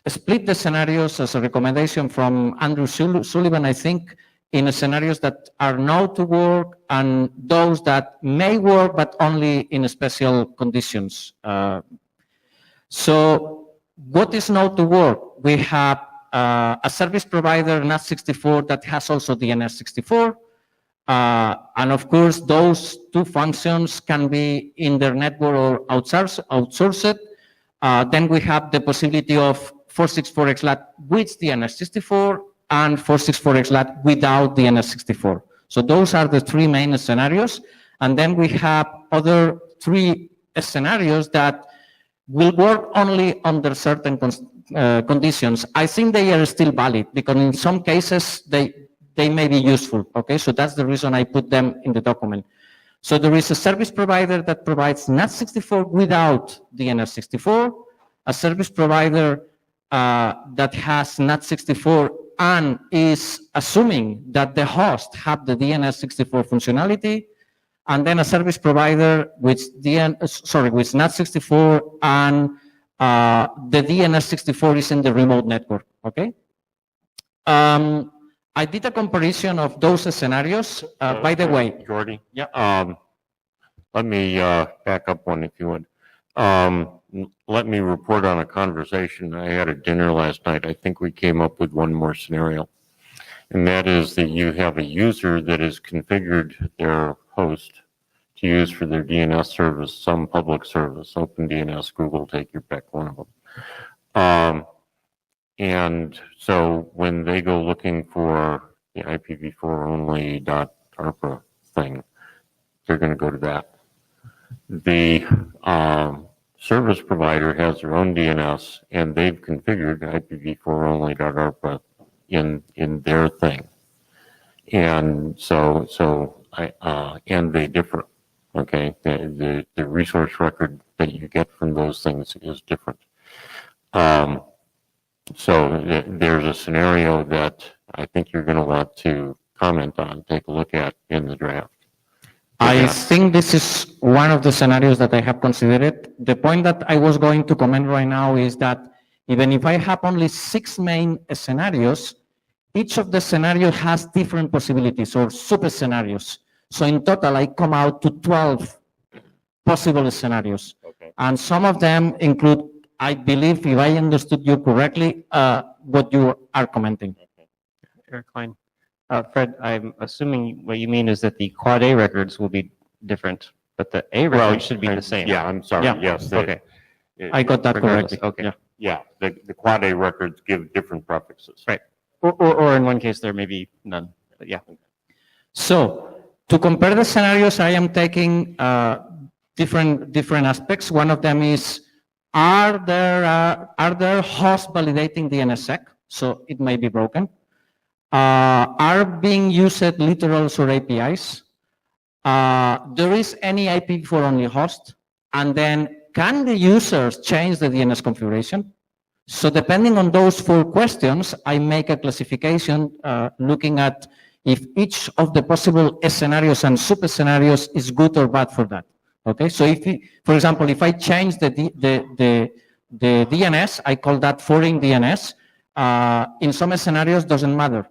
split the scenarios as a recommendation from Andrew Sullivan, I think, in scenarios that are known to work and those that may work, but only in special conditions. So what is known to work? We have a service provider, NAT64, that has also DNS64. And of course, those 2 functions can be in their network or outsourced. Then we have the possibility of 464XLAT with DNS64 and 464XLAT without DNS64. So those are the 3 main scenarios. And then we have other 3 scenarios that will work only under certain conditions. I think they are still valid because in some cases they may be useful, okay? So that's the reason I put them in the document. So there is a service provider that provides NAT64 without DNS64, a service provider that has NAT64 and is assuming that the host have the DNS64 functionality, and then a service provider with NAT64 and the DNS64 is in the remote network, okay? I did a comparison of those scenarios. By the way, Jordy? Yeah. Let me back up one if you would. Let me report on a conversation. I had a dinner last night. I think we came up with one more scenario. And that is that you have a user that has configured their host to use for their DNS service, some public service, OpenDNS, Google, take your pick, one of them. And so when they go looking for the IPv4 only .ARPA thing, they're going to go to that. The service provider has their own DNS, and they've configured IPv4 only .ARPA in their thing. And and they differ. Okay, the resource record that you get from those things is different. So there's a scenario that I think you're going to want to comment on, take a look at in the draft. I think this is one of the scenarios that I have considered. The point that I was going to comment right now is that even if I have only 6 main scenarios, each of the scenarios has different possibilities or super scenarios. So in total, I come out to 12 possible scenarios. Okay. And some of them include, I believe, if I understood you correctly, what you are commenting. Eric Klein. Fred, I'm assuming what you mean is that the quad A records will be different, but the A records should be the same. Yeah, I'm sorry. Yeah. Yes. Okay. I got that Regardless, correctly. okay. Yeah. Yeah, the quad A records give different prefixes. Right. Or in one case, there may be none. But yeah. So to compare the scenarios, I am taking different aspects. One of them is, are there hosts validating DNSSEC? So it may be broken. Are being used literals or APIs? There is any IPv4 only host? And then can the users change the DNS configuration? So depending on those 4 questions, I make a classification looking at if each of the possible scenarios and super scenarios is good or bad for that. Okay, so if, for example, if I change the DNS, I call that foreign DNS. In some scenarios, doesn't matter.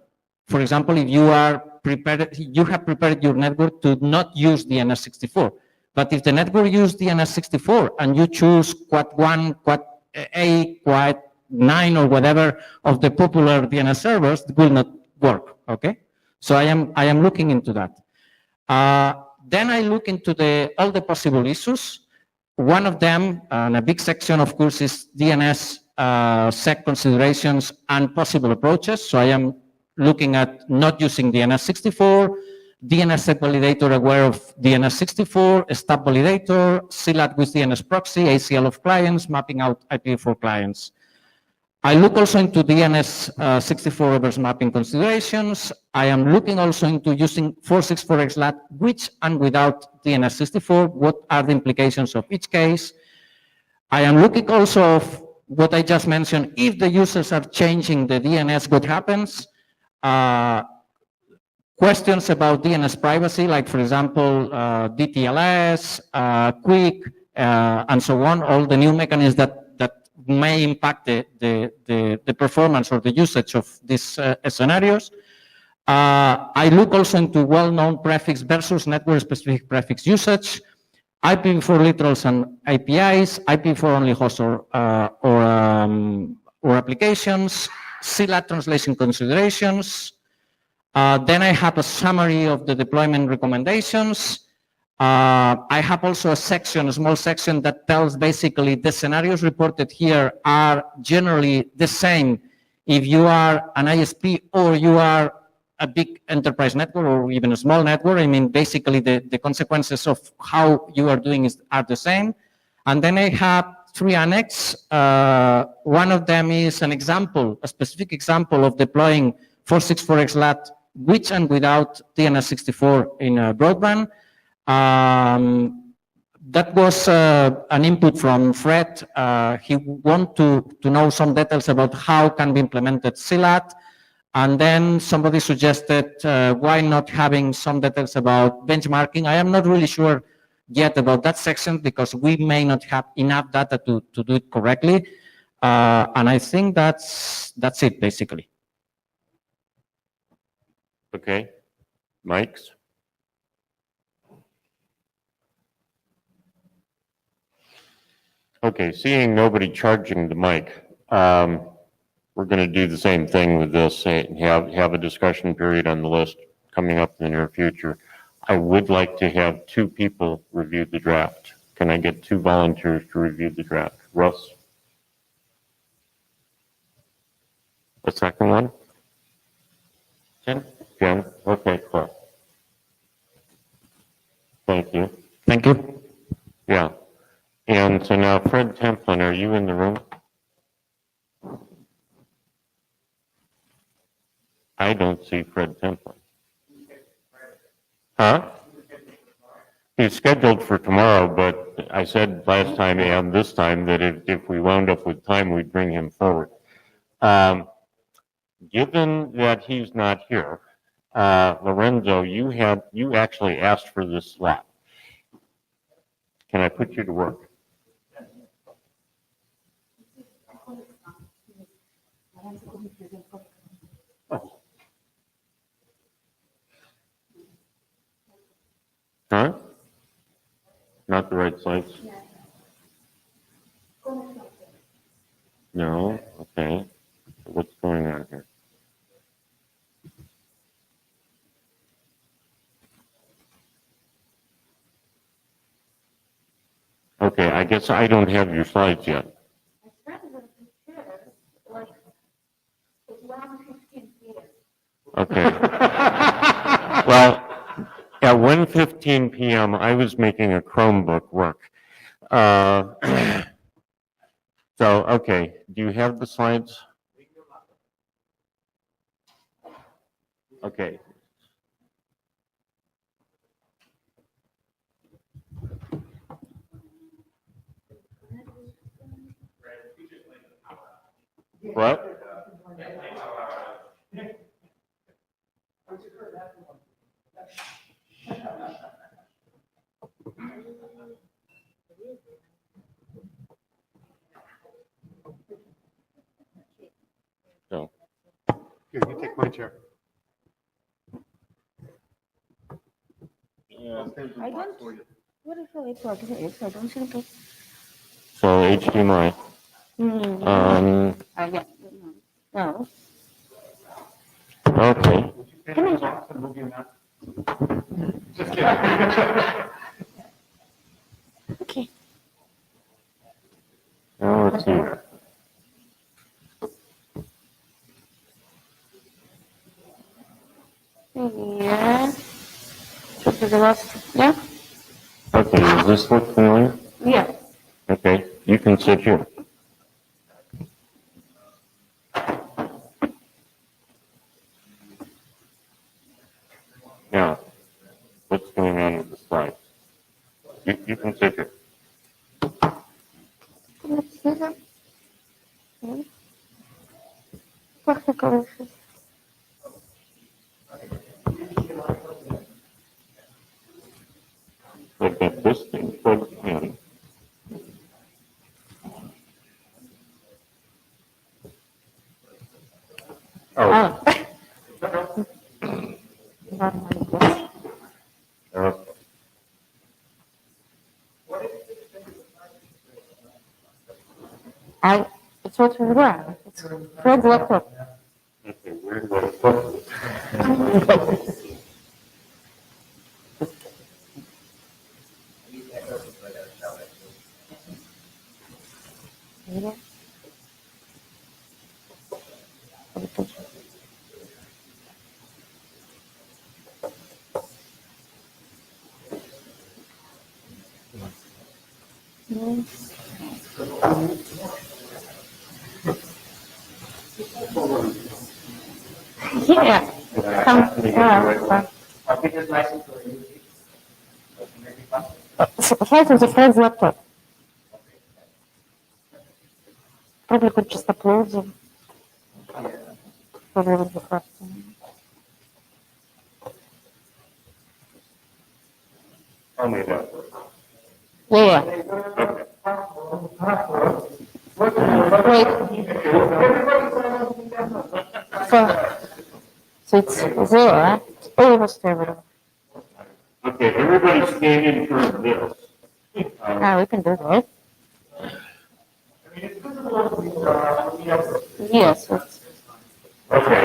For example, if you are prepared, you have prepared your network to not use DNS64. But if the network uses DNS64 and you choose Quad 1, Quad A, Quad 9, or whatever of the popular DNS servers, it will not work. Okay, so I am looking into that. Then I look into all the possible issues. One of them, and a big section, of course, is DNS sec considerations and possible approaches. So I am looking at not using DNS64, DNSSEC validator aware of DNS64, STAB validator, CLAT with DNS proxy, ACL of clients, mapping out IPv4 clients. I look also into DNS64 reverse mapping considerations. I am looking also into using 464xLAT with and without DNS64. What are the implications of each case? I am looking also of what I just mentioned. If the users are changing the DNS, what happens? Questions about DNS privacy, like for example, DTLS, Quick, and so on, all the new mechanisms that may impact the performance or the usage of these scenarios. I look also into well-known prefix versus network-specific prefix usage, IPv4 literals and APIs, IPv4 only hosts or applications, CLAT translation considerations. Then I have a summary of the deployment recommendations. I have also a small section that tells basically the scenarios reported here are generally the same if you are an ISP or you are a big enterprise network or even a small network. I mean, basically the consequences of how you are doing are the same. And then I have 3 annexes. One of them is an example, a specific example of deploying 464xLAT with and without DNS64 in broadband. That was an input from Fred. He wanted to know some details about how can be implemented CLAT. And then somebody suggested why not having some details about benchmarking. I am not really sure yet about that section because we may not have enough data to do it correctly. And I think that's it basically. Okay. Mike's? Okay, seeing nobody charging the mic, we're going to do the same thing with this, have a discussion period on the list coming up in the near future. I would like to have 2 people review the draft. Can I get 2 volunteers to review the draft? Russ? The second one? Jen? Okay, cool. Thank you. Thank you. Yeah. And so now Fred Templin, are you in the room? I don't see Fred Templin. Huh? He's scheduled for tomorrow, but I said last time and this time that if we wound up with time, we'd bring him forward. Given that he's not here, Lorenzo, you actually asked for this slot. Can I put you to work? Huh? Not the right slides? No? Okay. What's going on here? Okay, I guess I don't have your slides yet. Okay. Well, at 1:15 p.m., I was making a Chromebook work. So, okay, do you have the slides? Okay. What? No. Here, you take my chair. I don't, what is it works? I don't think it's. So HDMI. Yeah, no. Okay. Okay. Now let's see. Yeah. Should be the last. Yeah. Okay, does this look familiar? Yeah. Okay, you can sit here. Now, what's going on with the slides? You can sit here. Let's see them. Technical issues. I've got this thing plugged in. Oh. It's what we were. It's Fred's laptop. Okay, where do I put it? Yeah. Yeah. Here's a friend's laptop. Probably could just upload them. Probably would be faster. Tell me that. Yeah. Wait. So it's 0, right? All of us there. Okay, everybody stand in for this. We can do that. Yes. Okay.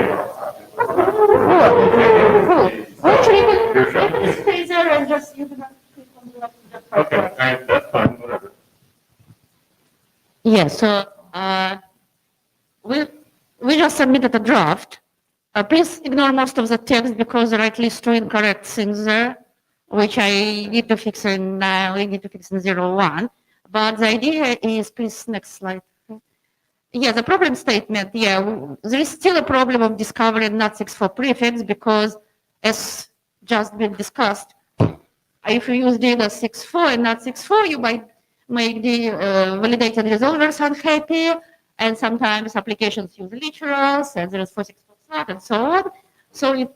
Actually, you can stay there and just, you can click on the Okay, all right, that's fine, whatever. Yes, so we just submitted a draft. Please ignore most of the text because there are at least 2 incorrect things there, which I need to fix in, we need to fix in 01. But the idea is, please, next slide. Yeah, the problem statement, there is still a problem of discovering NAT64 prefix because, as just been discussed, if you use DNS64 and NAT64, you might make the validated resolvers unhappy, and sometimes applications use literals, and there is 464 and so on. So it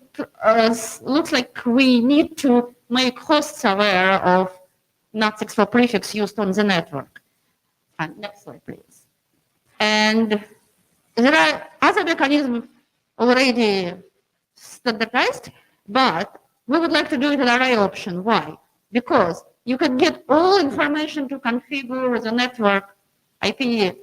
looks like we need to make hosts aware of NAT64 prefix used on the network. And next slide, please. And there are other mechanisms already standardized, but we would like to do it in array option. Why? Because you can get all information to configure the network IP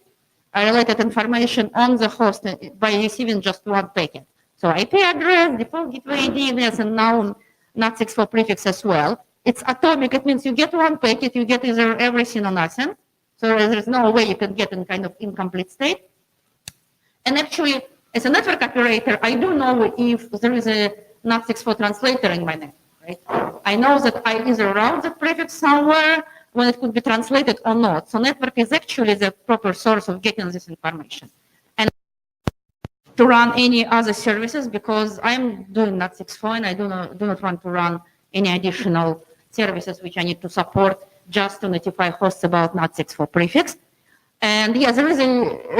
related information on the host by receiving just one packet. So IP address, default gateway, DNS, and now NAT64 prefix as well. It's atomic. It means you get one packet, you get either everything or nothing. So there's no way you can get in kind of incomplete state. And actually, as a network operator, I do know if there is a NAT64 translator in my network, right? I know that I either route the prefix somewhere when it could be translated or not. So network is actually the proper source of getting this information. And to run any other services, because I'm doing NAT64 and I do not want to run any additional services which I need to support just to notify hosts about NAT64 prefix. And yeah, there is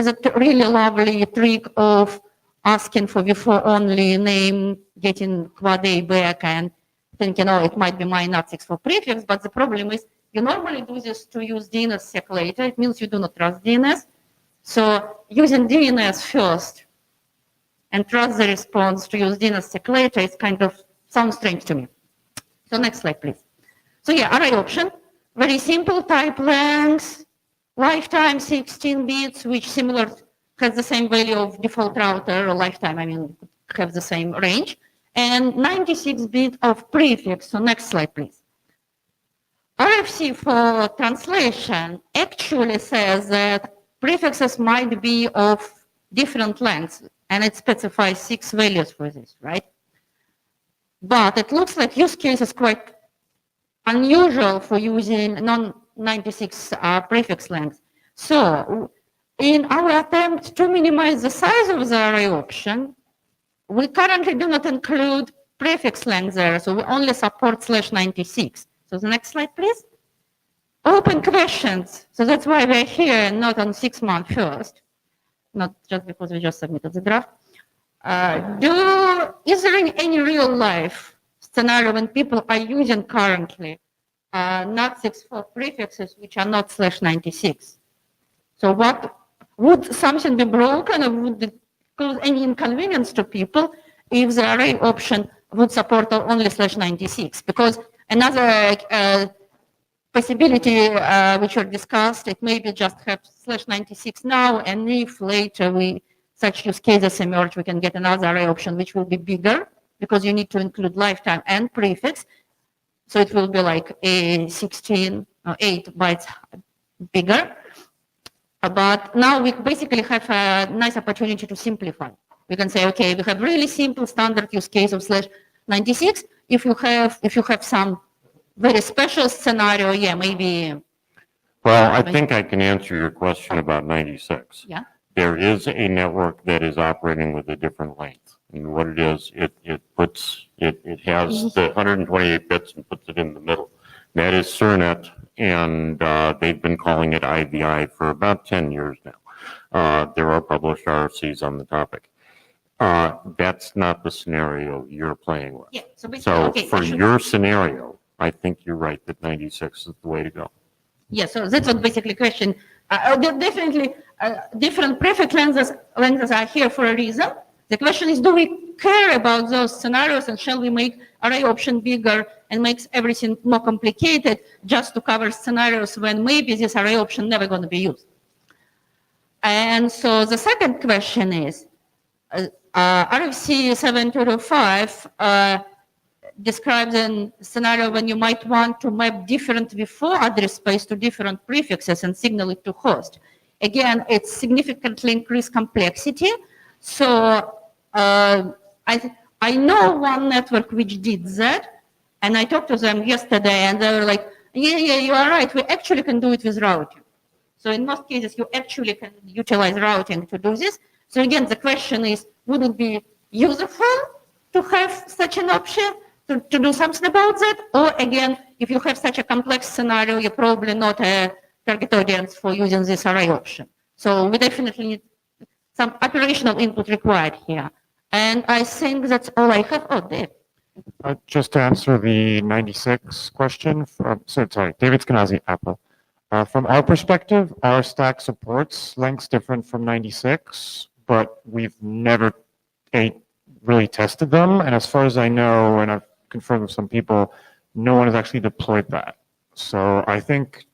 a really lovely trick of asking for v4 only name, getting quad A back, and thinking, oh, it might be my NAT64 prefix. But the problem is you normally do this to use DNS sec later. It means you do not trust DNS. So using DNS first and trust the response to use DNS sec later is kind of sounds strange to me. So next slide, please. So yeah, array option. Very simple, type length, lifetime 16 bits, which similar has the same value of default router, or lifetime, I mean, have the same range, and 96 bit of prefix. So next slide, please. RFC for translation actually says that prefixes might be of different lengths, and it specifies 6 values for this, right? But it looks like use case is quite unusual for using non-96 prefix length. So in our attempt to minimize the size of the array option, we currently do not include prefix length there, so we only support /96. So the next slide, please. Open questions. So that's why we're here, not on 6 month first, not just because we just submitted the draft. Is there any real life scenario when people are using currently NAT64 prefixes which are not /96? So what would something be broken, or would it cause any inconvenience to people if the array option would support only /96? Because another possibility which were discussed, it maybe just have /96 now, and if later such use cases emerge, we can get another array option which will be bigger, because you need to include lifetime and prefix. So it will be like a 16 or 8 bytes bigger. But now we basically have a nice opportunity to simplify. We can say, okay, we have really simple standard use case of /96. If you have some very special scenario, yeah, maybe. Well, I think I can answer your question about 96. Yeah. There is a network that is operating with a different length. And what it is, it has the 128 bits and puts it in the middle. That is CERNET, and they've been calling it IVI for about 10 years now. There are published RFCs on the topic. That's not the scenario you're playing with. Yeah, So for your scenario, I think you're right that 96 is the way to go. Yeah, so that's what basically question. Definitely, different prefix lengths are here for a reason. The question is, do we care about those scenarios, and shall we make array option bigger and makes everything more complicated just to cover scenarios when maybe this array option never going to be used? And so the second question is, RFC 7205 describes a scenario when you might want to map different V4 address space to different prefixes and signal it to host. Again, it's significantly increased complexity. So I know one network which did that, and I talked to them yesterday, and they were like, yeah, you are right, we actually can do it with routing. So in most cases, you actually can utilize routing to do this. So again, the question is, would it be useful to have such an option, to do something about that? Or again, if you have such a complex scenario, you're probably not a target audience for using this array option. So we definitely need some operational input required here. And I think that's all I have. Oh, Dave. Just to answer the 96 question, David Skenazy, Apple. From our perspective, our stack supports lengths different from 96, but we've never really tested them. And as far as I know, and I've confirmed with some people, no one has actually deployed that. So I think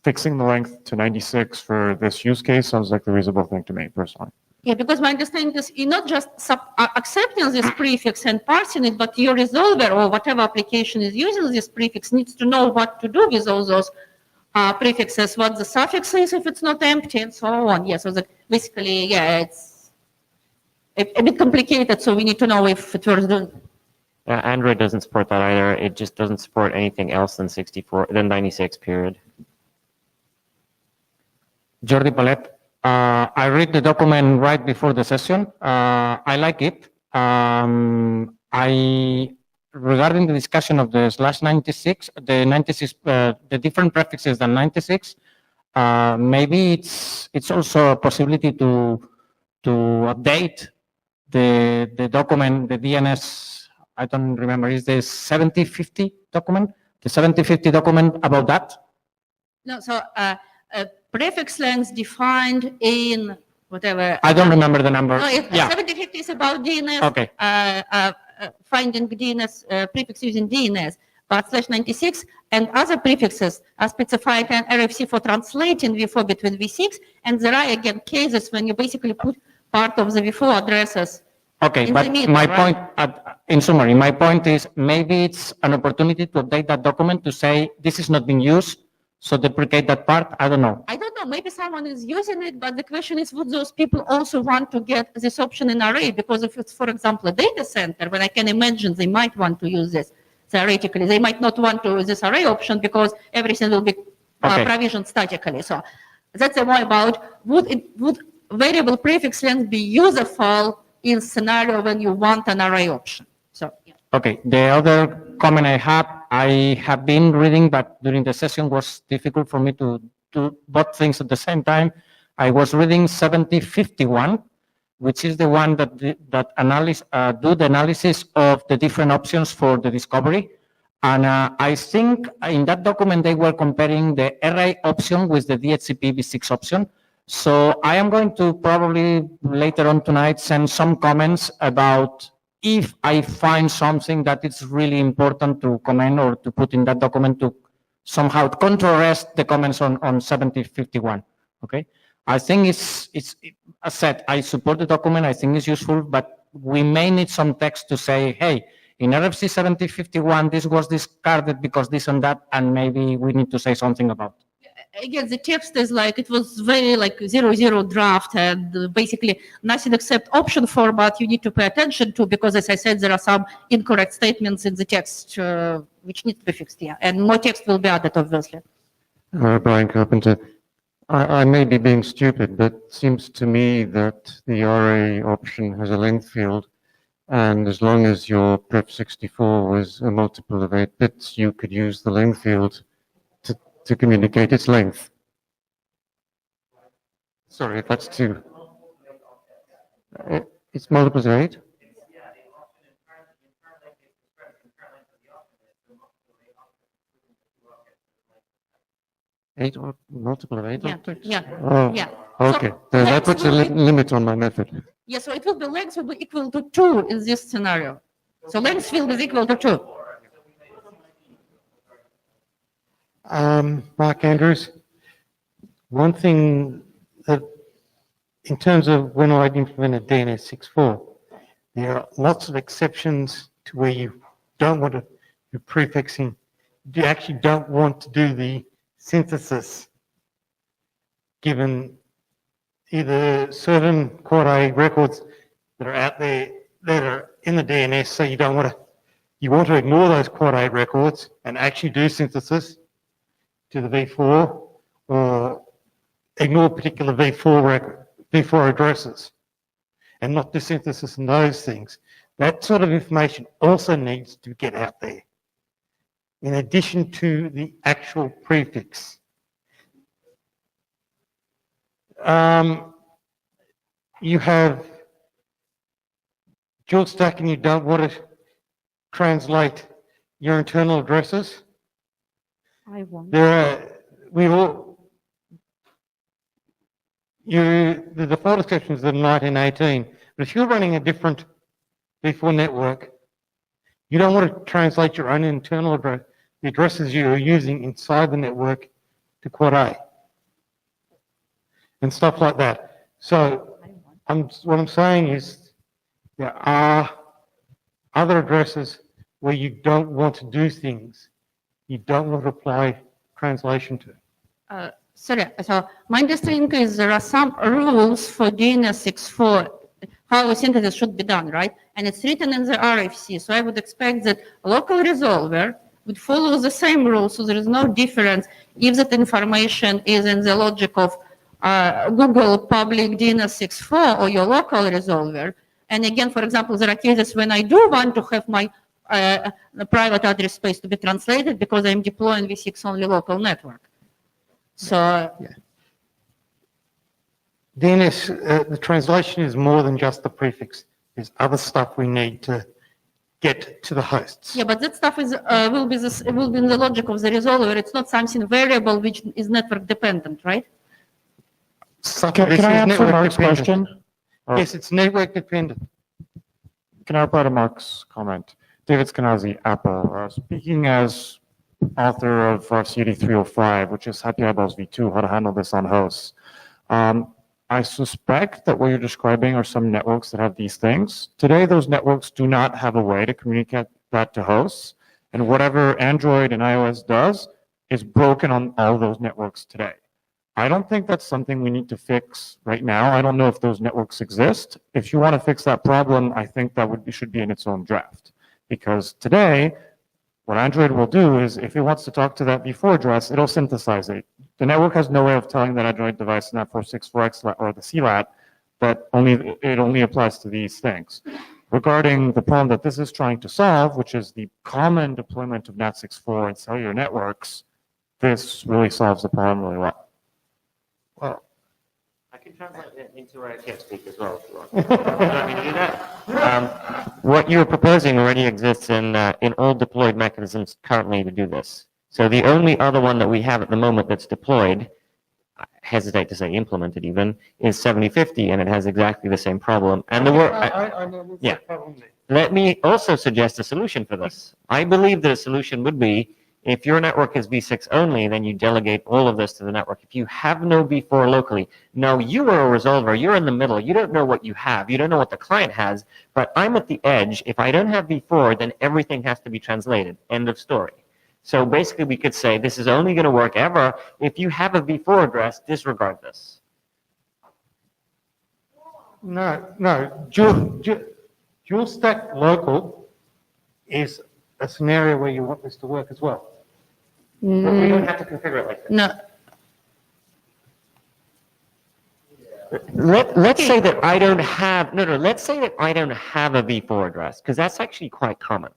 fixing the length to 96 for this use case sounds like the reasonable thing to me, personally. Yeah, because my understanding is you're not just accepting this prefix and parsing it, but your resolver or whatever application is using this prefix needs to know what to do with all those prefixes, what the suffix is if it's not empty, and so on. Yeah, so that basically, yeah, it's a bit complicated, so we need to know if it works. Android doesn't support that either. It just doesn't support anything else than 96, period. Jordi Palet. I read the document right before the session. I like it. Regarding the discussion of the /96, the different prefixes than 96, maybe it's also a possibility to update the document, the DNS. I don't remember. Is the 7050 document? The 7050 document about that? No, so prefix lengths defined in whatever. I don't remember the number. No, yeah. 7050 is about DNS. Okay. Finding DNS prefix using DNS, but /96 and other prefixes are specified in RFC for translating V4 between V6, and there are again cases when you basically put part of the V4 addresses. Okay, but my point, in summary, my point is maybe it's an opportunity to update that document to say this is not being used, so deprecate that part. I don't know. I don't know. Maybe someone is using it, but the question is, would those people also want to get this option in array? Because if it's, for example, a data center, when I can imagine they might want to use this theoretically, they might not want to use this array option because everything will be provisioned statically. So that's the point about would variable prefix length be useful in scenario when you want an array option? So yeah. Okay. The other comment I have been reading, but during the session was difficult for me to do both things at the same time. I was reading 7051, which is the one that do the analysis of the different options for the discovery. And I think in that document they were comparing the array option with the DHCP V6 option. So I am going to probably later on tonight send some comments about if I find something that is really important to comment or to put in that document to somehow contrast the comments on 7051, okay? I think it's as said, I support the document, I think it's useful, but we may need some text to say, hey, in RFC 7051, this was discarded because this and that, and maybe we need to say something about it. Again, the text is like, it was very like 0 draft and basically nothing except option format you need to pay attention to because, as I said, there are some incorrect statements in the text which need to be fixed here. And more text will be added, obviously. Brian Carpenter, I may be being stupid, but it seems to me that the array option has a length field, and as long as your pref64 was a multiple of 8 bits, you could use the length field to communicate its length. Sorry, if that's too. It's multiples of 8? Eight or multiple of 8 Yeah, objects? yeah, Oh, yeah. okay. So Then that length puts a will be- limit on my method. Yeah, so it will be length will be equal to 2 in this scenario. So length field is equal to 2. Mark Andrews, one thing that in terms of when I implemented DNS 6.4, there are lots of exceptions to where you don't want to do prefixing. You actually don't want to do the synthesis given either certain Quad A records that are out there that are in the DNS, so you don't want to, you want to ignore those Quad A records and actually do synthesis to the V4, or ignore particular V4 addresses and not do synthesis in those things. That sort of information also needs to get out there, in addition to the actual prefix. You have dual stack and you don't want to translate your internal addresses. I won't. The default exception is the 1918, but if you're running a different V4 network, you don't want to translate your own internal address, the addresses you're using inside the network, to Quad A and stuff like that. So what I'm saying is there are other addresses where you don't want to do things you don't want to apply translation to. Sorry, so my understanding is there are some rules for DNS 6.4, how a synthesis should be done, right? And it's written in the RFC, so I would expect that a local resolver would follow the same rules, so there is no difference if that information is in the logic of Google public DNS 6.4 or your local resolver. And again, for example, there are cases when I do want to have my private address space to be translated because I'm deploying V6 only local network. So DNS, the translation is more than just the prefix. There's other stuff we need to get to the hosts. yeah, but that stuff is will be in the logic of the resolver. It's not something variable which is network dependent, right? Can I answer Mark's question? Yes, it's network dependent. Can I reply to Mark's comment? David Skenazy, Apple, speaking as author of CD305, which is Happy Eyeballs v2, how to handle this on hosts. I suspect that what you're describing are some networks that have these things. Today, those networks do not have a way to communicate that to hosts, and whatever Android and iOS does is broken on all those networks today. I don't think that's something we need to fix right now. I don't know if those networks exist. If you want to fix that problem, I think that should be in its own draft. Because today, what Android will do is, if it wants to talk to that V4 address, it'll synthesize it. The network has no way of telling that Android device in that 464X or the CLAT that it only applies to these things. Regarding the problem that this is trying to solve, which is the common deployment of NAT64 in cellular networks, this really solves the problem really well. Well, I can translate it into where I can't speak as well if you want. Would you like me to do that? What you're proposing already exists in all deployed mechanisms currently to do this. So the only other one that we have at the moment that's deployed, I hesitate to say implemented even, is 7050, and it has exactly the same problem. And yeah. Let me also suggest a solution for this. I believe that a solution would be, if your network is V6 only, then you delegate all of this to the network. If you have no V4 locally, now you are a resolver, you're in the middle, you don't know what you have, you don't know what the client has, but I'm at the edge. If I don't have V4, then everything has to be translated. End of story. So basically we could say this is only going to work ever if you have a V4 address, disregard this. No, dual stack local is a scenario where you want this to work as well. But we don't have to configure it like that. No. Let's say that I don't have, let's say that I don't have a V4 address, because that's actually quite common.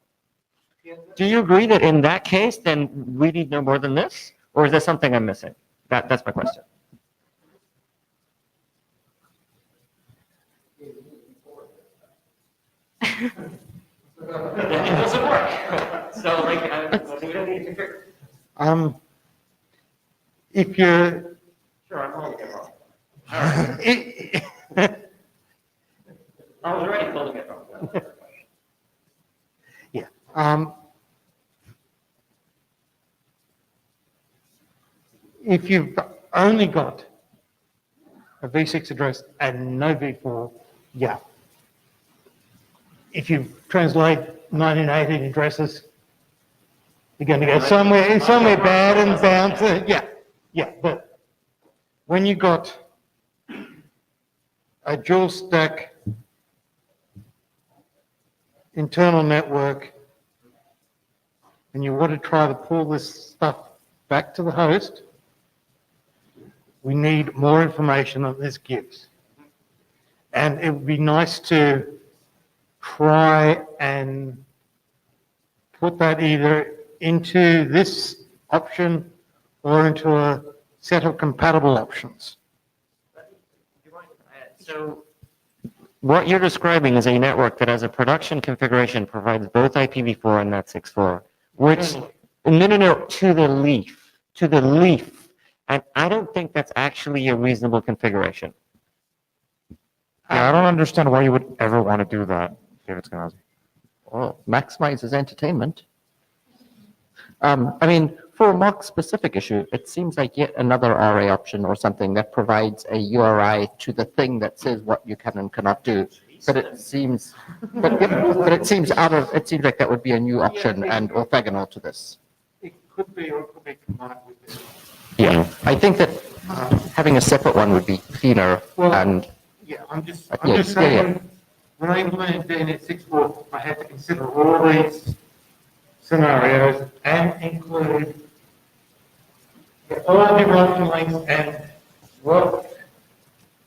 Do you agree that in that case, then we need no more than this? Or is there something I'm missing? That's my question. It doesn't work. So, like, we don't need to configure. If you're... Sure, I'm holding it wrong. I was already holding it wrong. Yeah. If you've only got a V6 address and no V4, yeah. If you translate 1918 addresses, you're going to go somewhere bad and bound to, yeah. But when you got a dual stack internal network and you want to try to pull this stuff back to the host, we need more information than this gives. And it would be nice to try and put that either into this option or into a set of compatible options. So what you're describing is a network that as a production configuration provides both IPv4 and NAT64, which, no, to the leaf. And I don't think that's actually a reasonable configuration. Yeah, I don't understand why you would ever want to do that, David Scanazi. Well, maximizes entertainment. I mean, for a mock-specific issue, it seems like yet another array option or something that provides a URI to the thing that says what you can and cannot do. But it seems, but it seems it seems like that would be a new option and orthogonal to this. It could be, or it could be combined with this. Yeah, I think that having a separate one would be cleaner and. Yeah, I'm just Yeah, saying, when I implemented DNS 6.4, I had to consider all these scenarios and include all the different links and what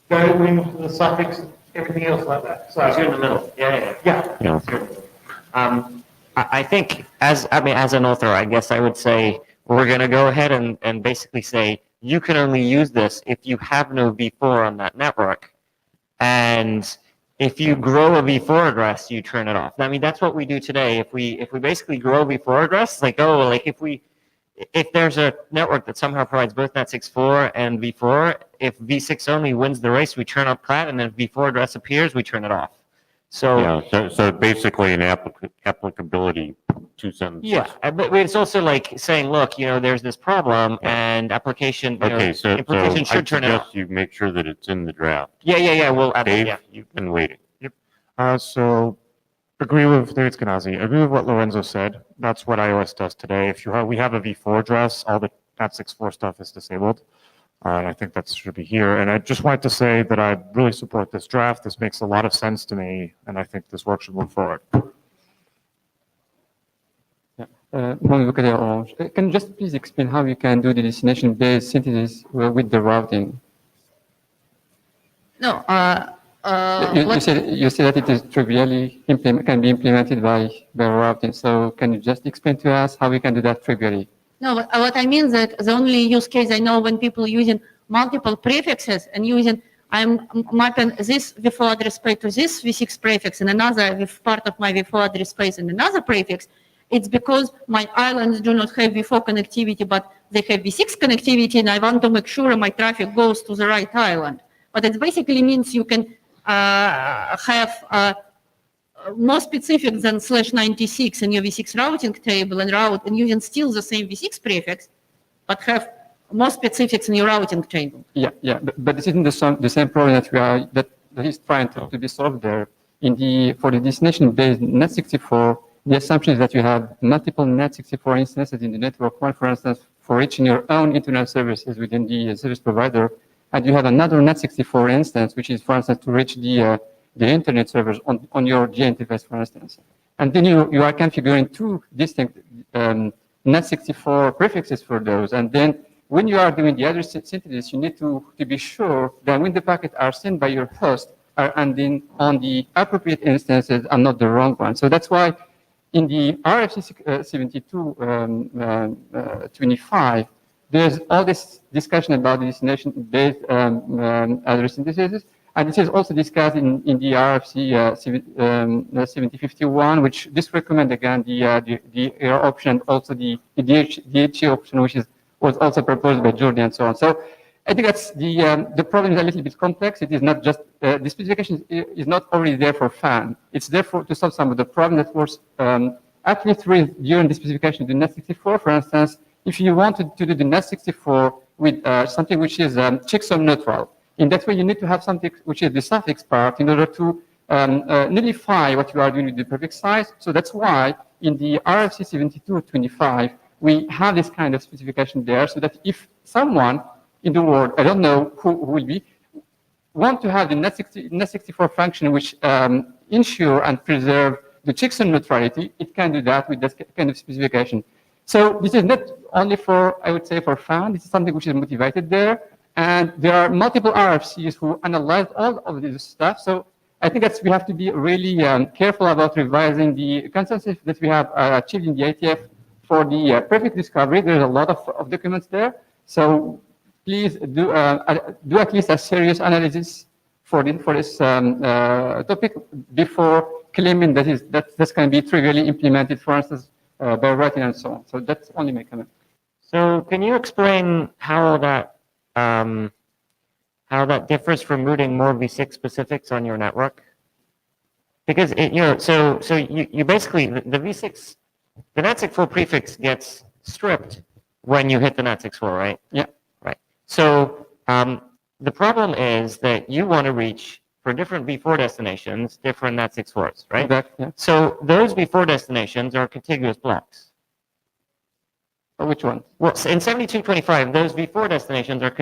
go into the suffix, everything else like that. So It's in the middle. Yeah. I think as an author, I guess I would say we're going to go ahead and basically say you can only use this if you have no V4 on that network. And if you grow a V4 address, you turn it off. I mean, that's what we do today. If we basically grow a V4 address, if there's a network that somehow provides both NAT64 and V4, if V6 only wins the race, we turn up CLAT, and then if V4 address appears, we turn it off. So so basically an applicability two sentences. yeah, but it's also like saying, look, there's this problem, and application implication should turn it off. You make sure that it's in the draft. Yeah. Well, Dave, you've been waiting. So agree with David Scanazi. Agree with what Lorenzo said. That's what iOS does today. If we have a V4 address, all the NAT64 stuff is disabled. And I think that should be here. And I just wanted to say that I really support this draft. This makes a lot of sense to me, and I think this work should move forward. Can you just please explain how you can do the destination-based synthesis with the routing? No, You said that it is trivially can be implemented by routing. So can you just explain to us how we can do that trivially? no, what I mean that the only use case I know when people using multiple prefixes and I'm mapping this V4 address space to this V6 prefix and another with part of my V4 address space and another prefix, it's because my islands do not have V4 connectivity, but they have V6 connectivity, and I want to make sure my traffic goes to the right island. But it basically means you can have more specific than /96 in your V6 routing table and route, and using still the same V6 prefix, but have more specifics in your routing table. Yeah, but this isn't the same problem that is trying to be solved there. For the destination-based NAT64, the assumption is that you have multiple NAT64 instances in the network, one, for instance, for reaching your own internet services within the service provider, and you have another NAT64 instance, which is, for instance, to reach the internet servers on your GN device, for instance. And then you are configuring two distinct NAT64 prefixes for those. And then when you are doing the address synthesis, you need to be sure that when the packets are sent by your host are ending on the appropriate instances and not the wrong one. So that's why in the RFC 7225, there's all this discussion about the destination-based address synthesis, and this is also discussed in the RFC 7051, which this recommend again the error option, also the DHE option, which was also proposed by Jordi and so on. So I think that's the problem is a little bit complex. It is not just the specification is not already there for fun. It's there to solve some of the problem that was actually through during the specification of the NAT64, for instance. If you wanted to do the NAT64 with something which is checksum neutral, In that way, you need to have something which is the suffix part in order to nullify what you are doing with the prefix size. So that's why in the RFC 7225, we have this kind of specification there, so that if someone in the world, I don't know who will be, want to have the net64 function which ensure and preserve the checksum neutrality, it can do that with that kind of specification. So this is not only for, I would say, for fun. This is something which is motivated there. And there are multiple RFCs who analyze all of this stuff. So I think that we have to be really careful about revising the consensus that we have achieved in the IETF for the prefix discovery. There's a lot of documents there. So please do at least a serious analysis for this topic before claiming that's going to be trivially implemented, for instance, by writing and so on. So that's only my comment. So can you explain how that differs from routing more v6 specifics on your network? Because you basically the v6, the NAT64 prefix gets stripped when you hit the NAT64, right? Yeah. Right. So the problem is that you want to reach for different v4 destinations, different NAT64s, right? Exactly. Yeah. So those v4 destinations are contiguous blocks. Which one? Well, in 7225, those v4 destinations are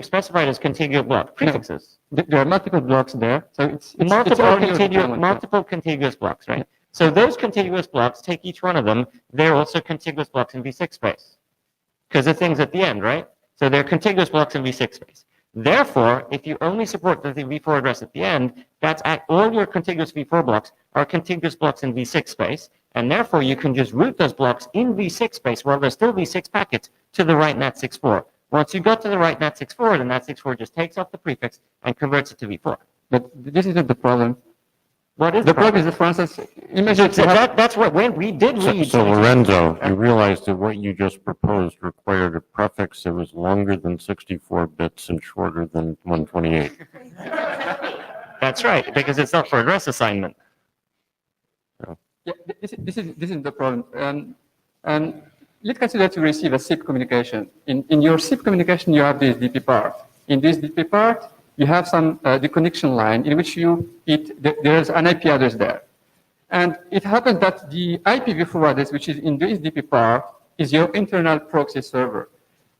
specified as contiguous block prefixes. No. There are multiple blocks there, so it's multiple contiguous blocks, right? Yeah. So those contiguous blocks, take each one of them, they're also contiguous blocks in v6 space, because the thing's at the end, right? So they're contiguous blocks in v6 space. Therefore, if you only support the v4 address at the end, that's all your contiguous v4 blocks are contiguous blocks in v6 space, and therefore you can just route those blocks in v6 space while there's still v6 packets to the right NAT64. Once you got to the right NAT64, the NAT64 just takes off the prefix and converts it to v4. But this isn't the problem. What is the problem? Is that, for instance, imagine that's what when we did read. So Lorenzo, you realized that what you just proposed required a prefix that was longer than 64 bits and shorter than 128. That's right, because it's not for address assignment. So. Yeah, this is the problem. Let's consider to receive a SIP communication. In your SIP communication, you have this DP part. In this DP part, you have some the connection line in which there's an IP address there. And it happens that the IPv4 address, which is in this DP part, is your internal proxy server.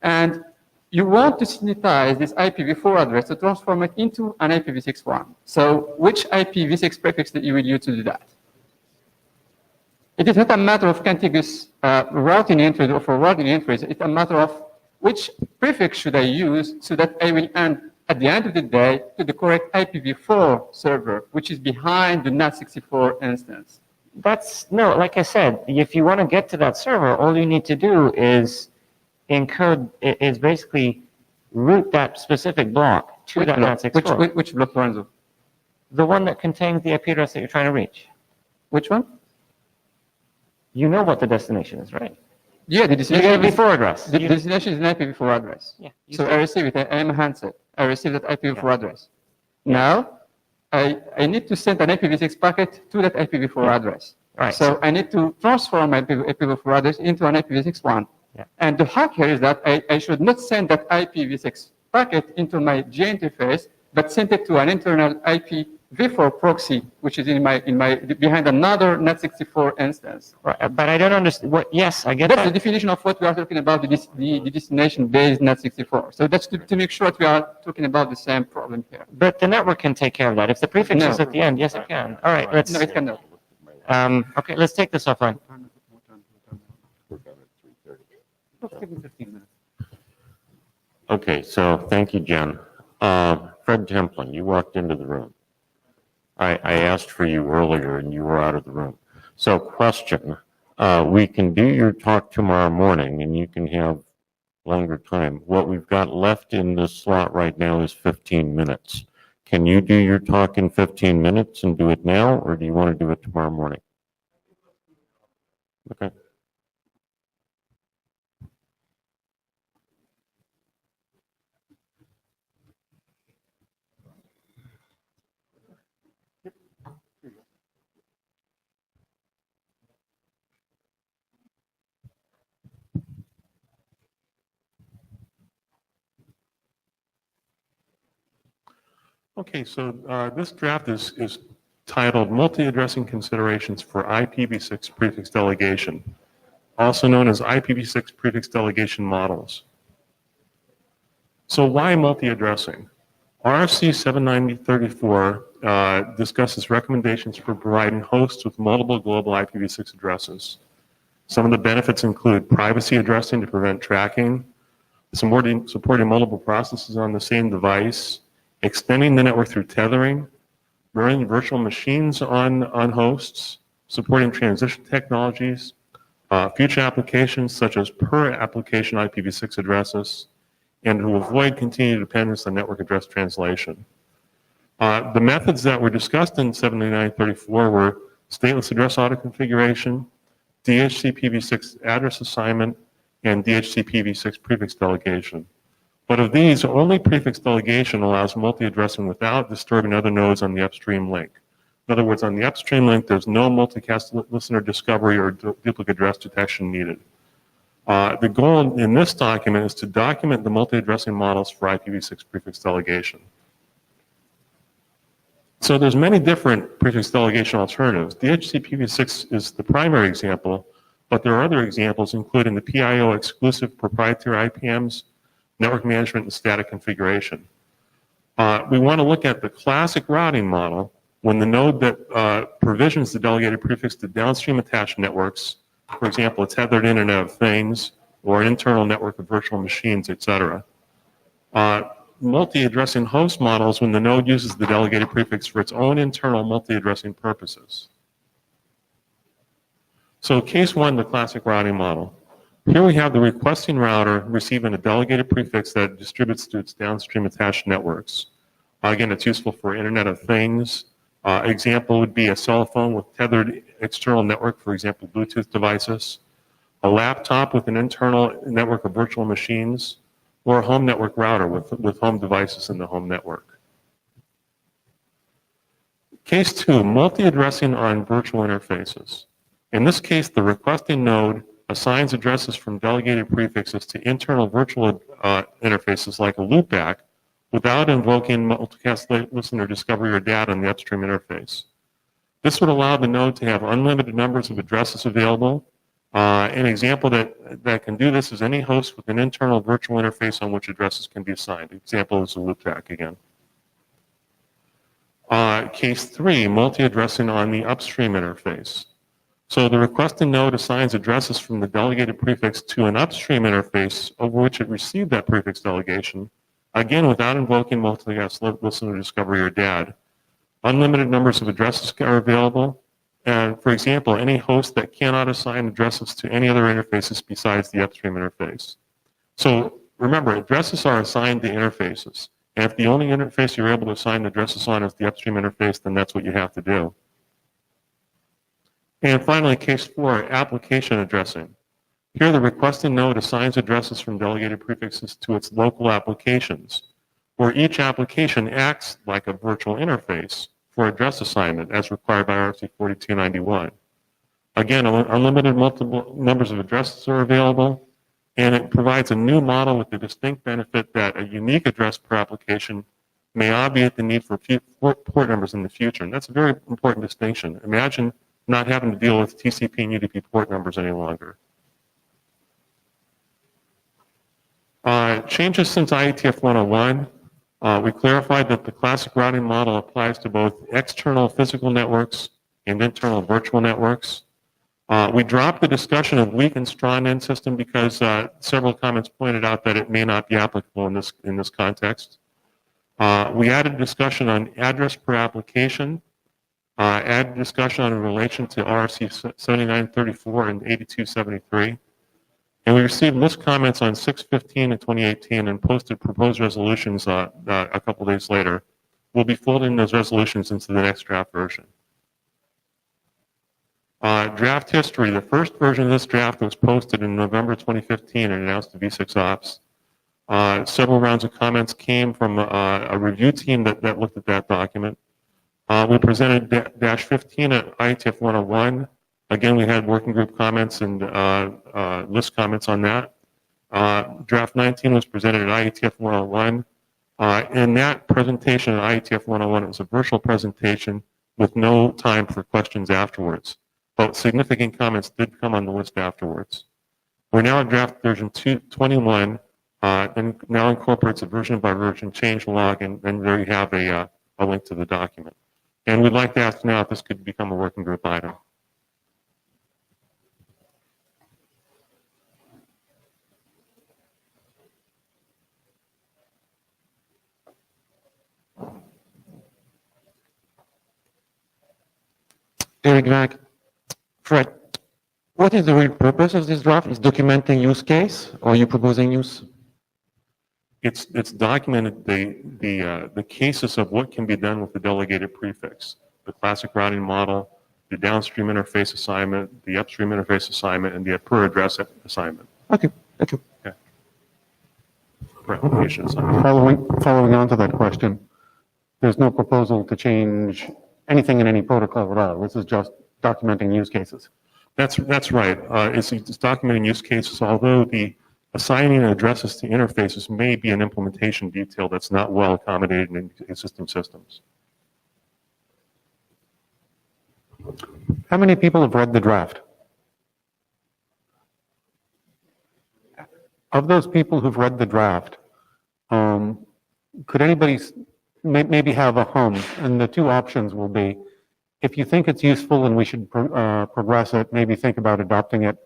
And you want to synthesize this IPv4 address to transform it into an IPv6 one. So which IPv6 prefix that you will use to do that? It is not a matter of contiguous routing entries or forwarding entries. It's a matter of which prefix should I use so that I will end at the end of the day to the correct IPv4 server, which is behind the NAT64 instance. No, like I said, if you want to get to that server, all you need to do is basically route that specific block to that NAT64. Which block, Lorenzo? The one that contains the IP address that you're trying to reach. Which one? You know what the destination is, right? Yeah, the destination is v4 address. The destination is an IPv4 address. Yeah. So I receive it. I am a handset. I receive that IPv4 address. Now, I need to send an IPv6 packet to that IPv4 address. Right. So I need to transform my IPv4 address into an IPv6 one. Yeah. And the hack here is that I should not send that IPv6 packet into my J interface, but send it to an internal IPv4 proxy, which is behind another NAT64 instance. Right. But I don't understand. Yes, I get that's that. The definition of what we are talking about, the destination-based NAT64. So that's to make sure that we are talking about the same problem here. But the network can take care of that. If the prefix is at the end, yes, it can. All right, let's. No, it cannot. Okay, let's take this offline. Okay, so thank you, Jen. Fred Templin, you walked into the room. I asked for you earlier and you were out of the room. So question, we can do your talk tomorrow morning and you can have longer time. What we've got left in this slot right now is 15 minutes. Can you do your talk in 15 minutes and do it now, or do you want to do it tomorrow morning? Okay. Okay, so this draft is titled Multi-Addressing Considerations for IPv6 Prefix Delegation, also known as IPv6 Prefix Delegation Models. So why multi-addressing? RFC 79034 discusses recommendations for providing hosts with multiple global IPv6 addresses. Some of the benefits include privacy addressing to prevent tracking, supporting multiple processes on the same device, extending the network through tethering, running virtual machines on hosts, supporting transition technologies, future applications such as per application IPv6 addresses, and to avoid continued dependence on network address translation. The methods that were discussed in 79934 were stateless address auto configuration, DHCPv6 address assignment, and DHCPv6 prefix delegation. But of these, only prefix delegation allows multi-addressing without disturbing other nodes on the upstream link. In other words, on the upstream link, there's no multicast listener discovery or duplicate address detection needed. The goal in this document is to document the multi-addressing models for IPv6 prefix delegation. So there's many different prefix delegation alternatives. DHCPv6 is the primary example, but there are other examples, including the PIO exclusive proprietary IPMs, network management, and static configuration. We want to look at the classic routing model when the node that provisions the delegated prefix to downstream attached networks, for example, a tethered Internet of Things or an internal network of virtual machines, etc. Multi-addressing host models when the node uses the delegated prefix for its own internal multi-addressing purposes. So case one, the classic routing model. Here we have the requesting router receiving a delegated prefix that distributes to its downstream attached networks. Again, it's useful for Internet of Things. Example would be a cell phone with tethered external network, for example, Bluetooth devices, a laptop with an internal network of virtual machines, or a home network router with home devices in the home network. Case two, multi-addressing on virtual interfaces. In this case, the requesting node assigns addresses from delegated prefixes to internal virtual interfaces like a loopback without invoking multicast listener discovery or data on the upstream interface. This would allow the node to have unlimited numbers of addresses available. An example that can do this is any host with an internal virtual interface on which addresses can be assigned. Example is a loopback again. Case three, multi-addressing on the upstream interface. So the requesting node assigns addresses from the delegated prefix to an upstream interface over which it received that prefix delegation, again without invoking multicast listener discovery or DAD. Unlimited numbers of addresses are available. And for example, any host that cannot assign addresses to any other interfaces besides the upstream interface. So remember, addresses are assigned to interfaces. And if the only interface you're able to assign addresses on is the upstream interface, then that's what you have to do. And finally, case four, application addressing. Here, the requesting node assigns addresses from delegated prefixes to its local applications, where each application acts like a virtual interface for address assignment as required by RFC 4291. Again, unlimited multiple numbers of addresses are available, and it provides a new model with the distinct benefit that a unique address per application may obviate the need for port numbers in the future. And that's a very important distinction. Imagine not having to deal with TCP and UDP port numbers any longer. Changes since IETF 101. We clarified that the classic routing model applies to both external physical networks and internal virtual networks. We dropped the discussion of weak and strong end system because several comments pointed out that it may not be applicable in this context. We added discussion on address per application, added discussion on relation to RFC 7934 and 8273. And we received list comments on 6/15 in 2018 and posted proposed resolutions a couple days later. We'll be folding those resolutions into the next draft version. Draft history. The first version of this draft was posted in November 2015 and announced to V6OPS. Several rounds of comments came from a review team that looked at that document. We presented dash 15 at IETF 101. Again, we had working group comments and list comments on that. Draft 19 was presented at IETF 101. In that presentation, IETF 101, it was a virtual presentation with no time for questions afterwards. But significant comments did come on the list afterwards. We're now at draft version 21, and now incorporates a version by version change log, and there you have a link to the document. And we'd like to ask now if this could become a working group item. Eric Vac. Fred, what is the real purpose of this draft? Is documenting use case, or are you proposing use? It's documented the cases of what can be done with the delegated prefix, the classic routing model, the downstream interface assignment, the upstream interface assignment, and the per address assignment. Okay, thank you. Okay. Per application assignment. Following on to that question, there's no proposal to change anything in any protocol at all. This is just documenting use cases. That's right. It's documenting use cases, although the assigning addresses to interfaces may be an implementation detail that's not well accommodated in existing systems. How many people have read the draft? Of those people who've read the draft, could anybody maybe have a hum? And the two options will be, if you think it's useful and we should progress it, maybe think about adopting it,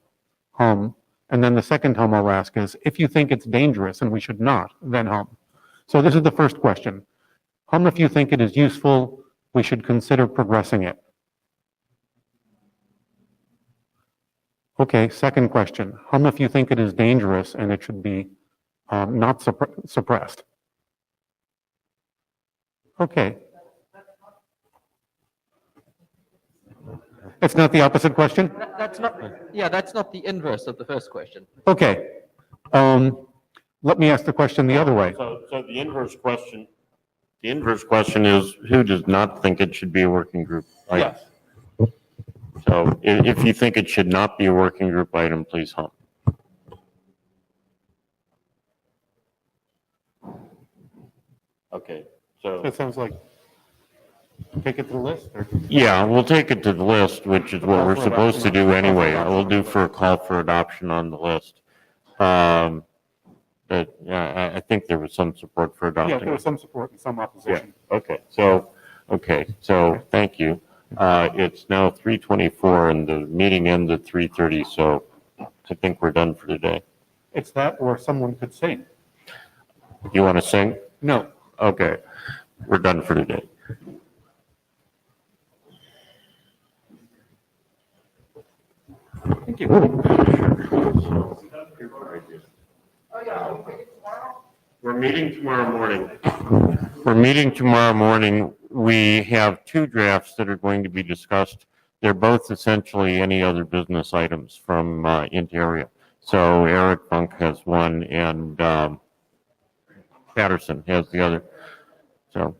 hum. And then the second hum I'll ask is, if you think it's dangerous and we should not, then hum. So this is the first question. Hum if you think it is useful, we should consider progressing it. Okay, second question. Hum if you think it is dangerous and it should be not suppressed. Okay. It's not the opposite question? That's not, yeah, that's not the inverse of the first question. Okay. Let me ask the question the other way. So the inverse question is, who does not think it should be a working group item? Yes. So if you think it should not be a working group item, please hum. Okay, so. It sounds like, take it to the list? Or? Yeah, we'll take it to the list, which is what we're supposed to do anyway. We'll do for a call for adoption on the list. But yeah, I think there was some support for adopting. Yeah, there was some support and some opposition. Yeah. Okay, so thank you. It's now 3:24 and the meeting ends at 3:30, so I think we're done for today. It's that, or someone could sing. You want to sing? No. Okay, we're done for today. Thank you. We're meeting tomorrow morning. We have two drafts that are going to be discussed. They're both essentially any other business items from Int-Area. So Eric Funk has one and Patterson has the other. So.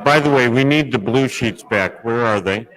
By the way, we need the blue sheets back. Where are they?